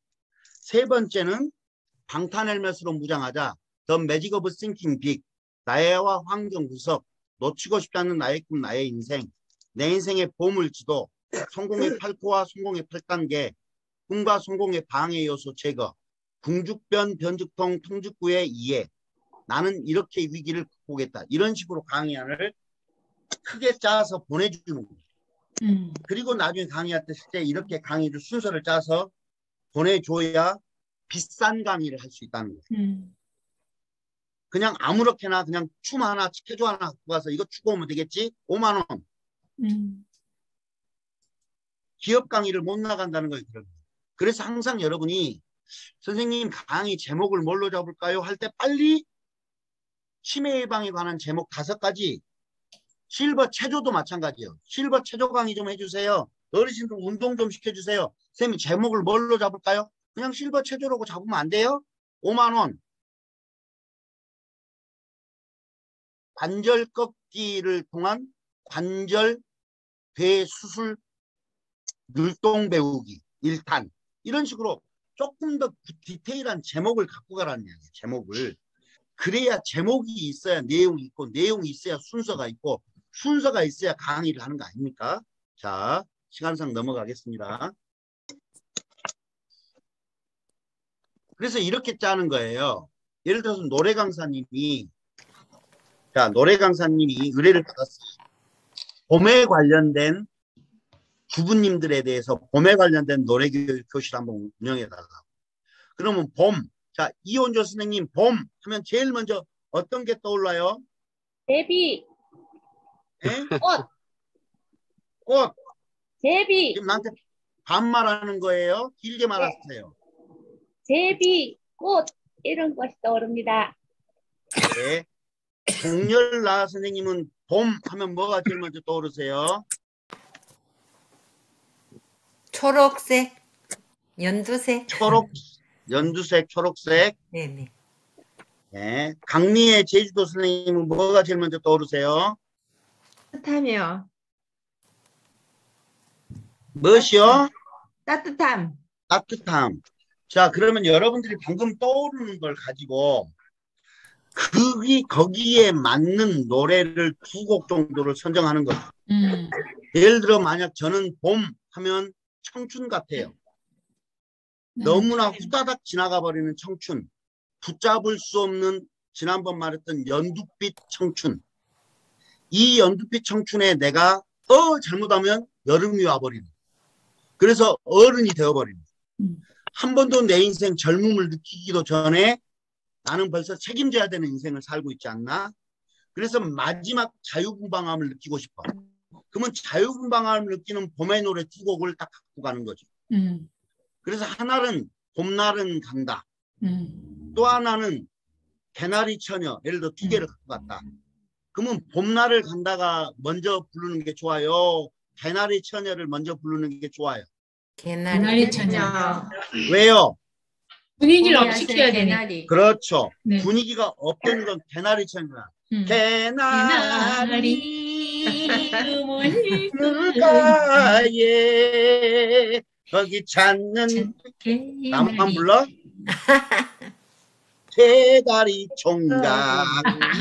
세 번째는 방탄 헬멧으로 무장하자, The Magic of Thinking Big, 나의와 환경 구석, 놓치고 싶지 않는 나의 꿈, 나의 인생, 내 인생의 보물지도, 성공의 8코와 성공의 8단계, 꿈과 성공의 방해 요소 제거, 궁죽변 변죽통 통죽구의 이해, 나는 이렇게 위기를 극복했다. 이런 식으로 강의안을 크게 짜서 보내주는 거예요. 그리고 나중에 강의할 때 이렇게 강의를 순서를 짜서 보내줘야 비싼 강의를 할 수 있다는 거예요. 그냥 아무렇게나 그냥 춤 하나, 체조 하나 갖고 가서 이거 추고 오면 되겠지? 5만 원. 기업 강의를 못 나간다는 거예요. 그래서 항상 여러분이 선생님 강의 제목을 뭘로 잡을까요? 할 때 빨리 치매 예방에 관한 제목 5가지. 실버 체조도 마찬가지예요. 실버 체조 강의 좀 해주세요. 어르신들 운동 좀 시켜주세요. 선생님 제목을 뭘로 잡을까요? 그냥 실버 체조라고 잡으면 안 돼요? 5만 원. 관절 꺾기를 통한 관절 대수술 율동 배우기 1탄 이런 식으로 조금 더 디테일한 제목을 갖고 가라는 이야기예요. 제목을. 그래야 제목이 있어야 내용이 있고 내용이 있어야 순서가 있고 순서가 있어야 강의를 하는 거 아닙니까? 자, 시간상 넘어가겠습니다. 그래서 이렇게 짜는 거예요. 예를 들어서 노래 강사님이 의뢰를 받았어요. 봄에 관련된 주부님들에 대해서 봄에 관련된 노래 교실 한번 운영해달라고. 그러면 봄. 자, 이원조 선생님 봄 하면 제일 먼저 어떤 게 떠올라요? 제비, 예? 꽃, 꽃. 제비, 지금 나한테 반말하는 거예요? 길게 말하세요. 제비, 꽃 이런 것이 떠오릅니다. 네. 동열나 선생님은 봄 하면 뭐가 제일 먼저 떠오르세요? 초록색, 연두색. 연두색, 초록색. 네네. 네. 강미애 제주도 선생님은 뭐가 제일 먼저 떠오르세요? 따뜻하며 무엇이요? 따뜻함. 따뜻함. 자, 그러면 여러분들이 방금 떠오르는 걸 가지고 거기에 맞는 노래를 2곡 정도를 선정하는 거죠. 예를 들어 만약 저는 봄 하면 청춘 같아요. 너무나 후다닥 지나가 버리는 청춘. 붙잡을 수 없는 지난번 말했던 연두빛 청춘. 이 연두빛 청춘에 내가 잘못하면 여름이 와버리는. 그래서 어른이 되어버리는. 한 번도 내 인생 젊음을 느끼기도 전에 나는 벌써 책임져야 되는 인생을 살고 있지 않나? 그래서 마지막 자유분방함을 느끼고 싶어. 그러면 자유분방함을 느끼는 봄의 노래 2곡을 딱 갖고 가는 거죠. 그래서 하나는 봄날은 간다. 또 하나는 개나리 처녀. 예를 들어 2개를 갖고 갔다. 그러면 봄날을 간다가 먼저 부르는 게 좋아요? 개나리 처녀를 먼저 부르는 게 좋아요? 개나리 처녀. 왜요? 분위기를 봄이 업시켜야 와서 되니. 개나리. 그렇죠. 네. 분위기가 없던 건 개나리 처녀야. 개나리 물가에 거기 찾는 나무만 불러? 개다리 총각.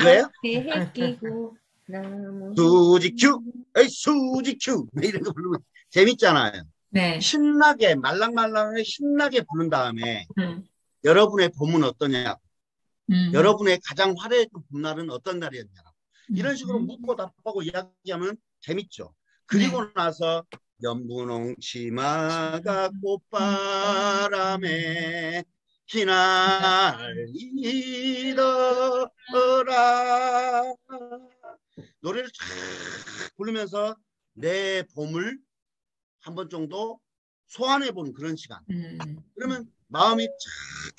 왜요? 배에 끼고 나무. 수지큐 에이 수지큐 이런 거 부르면 재밌잖아요. 네. 신나게 말랑말랑하게 신나게 부른 다음에 여러분의 봄은 어떠냐, 여러분의 가장 화려했던 봄날은 어떤 날이었냐, 이런 식으로 묻고 답하고 이야기하면 재밌죠. 그리고 나서 연분홍 치마가 꽃바람에 휘날리더라. 노래를 쫙 부르면서 내 봄을 한 번 정도 소환해보는 그런 시간. 그러면 마음이 쫙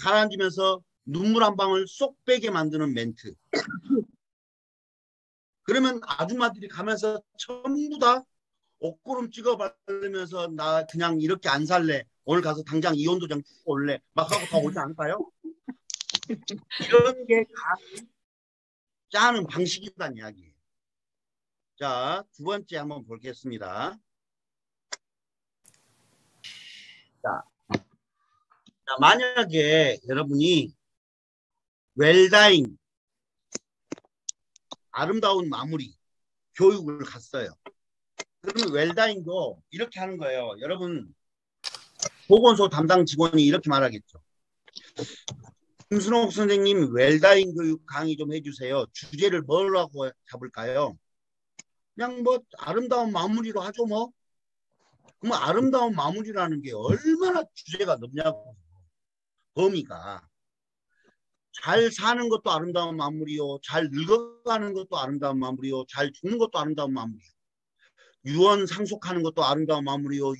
가라앉으면서 눈물 한 방울 쏙 빼게 만드는 멘트. 그러면 아줌마들이 가면서 전부 다 옷구름 찍어 바르면서 나 그냥 이렇게 안 살래. 오늘 가서 당장 이혼도장 찍고 올래. 막 하고 다 오지 않을까요? 이런 게 짜는 방식이란 이야기예요. 자, 2번째 한번 보겠습니다. 자, 만약에 여러분이 웰다잉 아름다운 마무리 교육을 갔어요. 그러면 웰다잉도 이렇게 하는 거예요. 여러분 보건소 담당 직원이 이렇게 말하겠죠. 김순옥 선생님 웰다잉 교육 강의 좀 해주세요. 주제를 뭘로 하고 잡을까요? 그냥 뭐 아름다운 마무리로 하죠 뭐. 그러면 아름다운 마무리라는 게 얼마나 주제가 넓냐고. 범위가. 잘 사는 것도 아름다운 마무리요. 잘 늙어가는 것도 아름다운 마무리요. 잘 죽는 것도 아름다운 마무리요. 유언 상속하는 것도 아름다운 마무리요.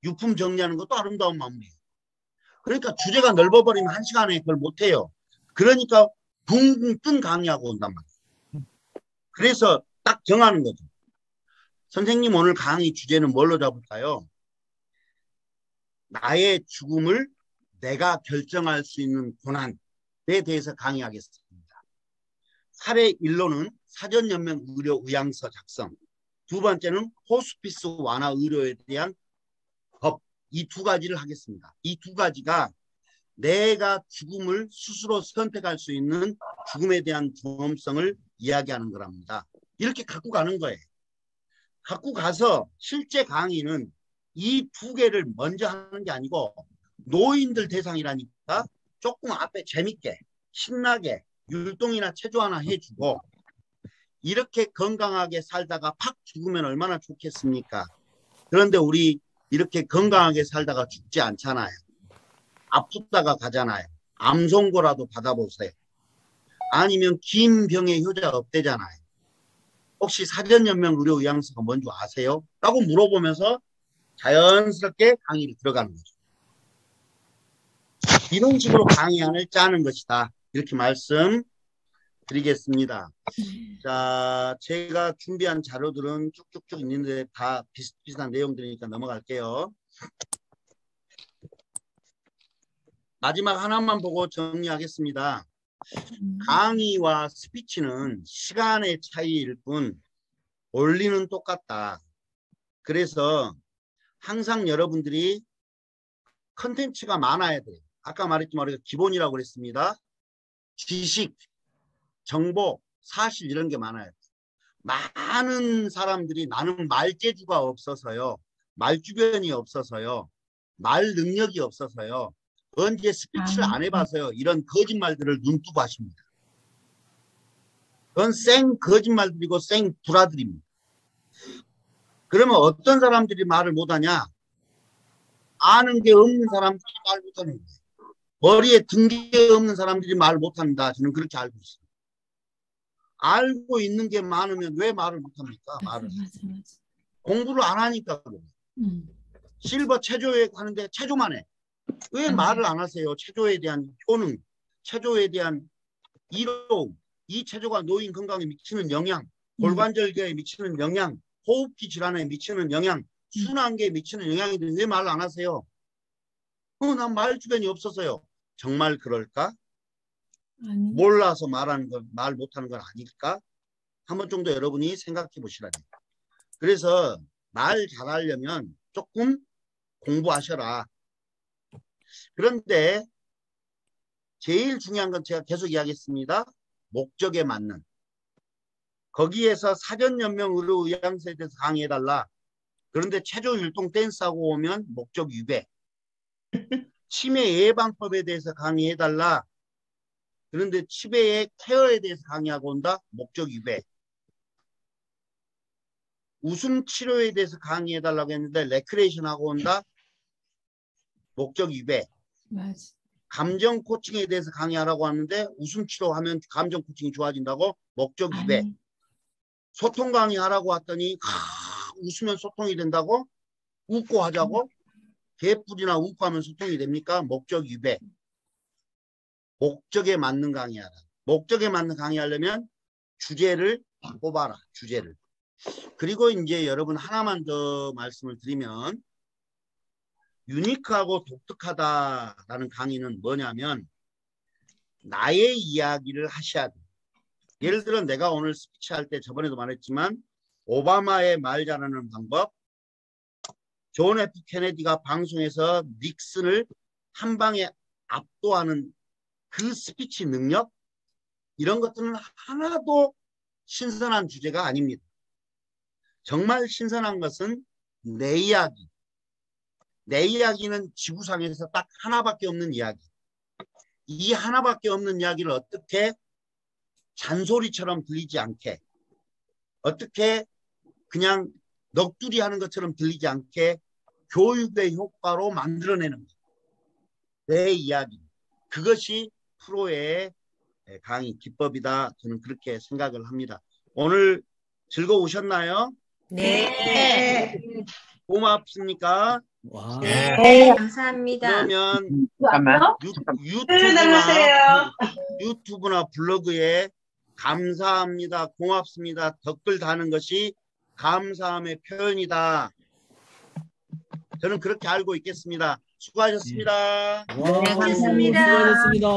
유품 정리하는 것도 아름다운 마무리요. 그러니까 주제가 넓어버리면 1시간에 그걸 못해요. 그러니까 붕붕 뜬 강의하고 온단 말이에요. 그래서 딱 정하는 거죠. 선생님 오늘 강의 주제는 뭘로 잡을까요? 나의 죽음을 내가 결정할 수 있는 고난에 대해서 강의하겠습니다. 사례 1로는 사전연명 의료 의향서 작성, 두 번째는 호스피스 완화 의료에 대한 법, 이 두 가지를 하겠습니다. 이 두 가지가 내가 죽음을 스스로 선택할 수 있는 죽음에 대한 존엄성을 이야기하는 거랍니다. 이렇게 갖고 가는 거예요. 갖고 가서 실제 강의는 이 두 개를 먼저 하는 게 아니고 노인들 대상이라니까 조금 앞에 재밌게 신나게 율동이나 체조 하나 해주고 이렇게 건강하게 살다가 팍 죽으면 얼마나 좋겠습니까? 그런데 우리 이렇게 건강하게 살다가 죽지 않잖아요. 아프다가 가잖아요. 암송고라도 받아보세요. 아니면 긴 병의 효자 없대잖아요. 혹시 사전연명 의료 의향서가 뭔지 아세요? 라고 물어보면서 자연스럽게 강의를 들어가는 거죠. 이런 식으로 강의안을 짜는 것이다. 이렇게 말씀드리겠습니다. 자, 제가 준비한 자료들은 쭉쭉쭉 있는데 다 비슷비슷한 내용들이니까 넘어갈게요. 마지막 하나만 보고 정리하겠습니다. 강의와 스피치는 시간의 차이일 뿐 원리는 똑같다. 그래서 항상 여러분들이 컨텐츠가 많아야 돼요. 아까 말했지만 우리가 기본이라고 그랬습니다. 지식, 정보, 사실 이런 게 많아요. 많은 사람들이 나는 말재주가 없어서요. 말주변이 없어서요. 말 능력이 없어서요. 언제 스피치를 안 해봐서요. 이런 거짓말들을 눈뜨고 하십니다. 그건 생 거짓말들이고 생 불화들입니다. 그러면 어떤 사람들이 말을 못하냐? 아는 게 없는 사람들이 말 못하는 거예요. 머리에 든 게 없는 사람들이 말 못한다. 저는 그렇게 알고 있습니다. 알고 있는 게 많으면 왜 말을 못합니까? 말을. 공부를 안 하니까 그래요. 실버 체조에 가는데 체조만 해. 왜 말을 안 하세요? 체조에 대한 효능, 체조에 대한 이로움, 이 체조가 노인 건강에 미치는 영향, 골관절계에 미치는 영향, 호흡기 질환에 미치는 영향, 순환계에 미치는 영향이 왜 말을 안 하세요? 난 말 주변이 없어서요. 정말 그럴까? 몰라서 말 못하는 건 아닐까? 한 번 정도 여러분이 생각해 보시라니. 그래서 말 잘하려면 조금 공부하셔라. 그런데 제일 중요한 건 제가 계속 이야기했습니다. 목적에 맞는. 거기에서 사전연명 의료 의향서에 대해서 강의해달라. 그런데 체조, 율동, 댄스하고 오면 목적 위배. 치매 예방법에 대해서 강의해달라. 그런데 치매의 케어에 대해서 강의하고 온다. 목적 위배. 웃음 치료에 대해서 강의해달라고 했는데 레크레이션 하고 온다. 목적 위배. 맞아. 감정 코칭에 대해서 강의하라고 하는데 웃음 치료하면 감정 코칭이 좋아진다고. 목적 위배. 소통 강의하라고 왔더니 웃으면 소통이 된다고. 웃고 하자고. 개뿔이나 웃고 하면 소통이 됩니까? 목적 위배. 목적에 맞는 강의하라. 목적에 맞는 강의하려면 주제를 뽑아라. 주제를. 그리고 이제 여러분 하나만 더 말씀을 드리면 유니크하고 독특하다라는 강의는 뭐냐면 나의 이야기를 하셔야 돼요. 예를 들어 내가 오늘 스피치 할 때 저번에도 말했지만 오바마의 말 잘하는 방법, 존 F 케네디가 방송에서 닉슨을 한 방에 압도하는 그 스피치 능력, 이런 것들은 하나도 신선한 주제가 아닙니다. 정말 신선한 것은 내 이야기. 내 이야기는 지구상에서 딱 하나밖에 없는 이야기. 이 하나밖에 없는 이야기를 어떻게 잔소리처럼 들리지 않게, 어떻게 그냥 넋두리 하는 것처럼 들리지 않게 교육의 효과로 만들어내는 것. 내 이야기. 그것이 프로의 강의 기법이다. 저는 그렇게 생각을 합니다. 오늘 즐거우셨나요? 네. 고맙습니까? 와. 네, 감사합니다. 그러면 유튜브나 블로그에 감사합니다, 고맙습니다, 댓글 다는 것이 감사함의 표현이다. 저는 그렇게 알고 있겠습니다. 수고하셨습니다. 와, 네, 감사합니다. 수고하셨습니다.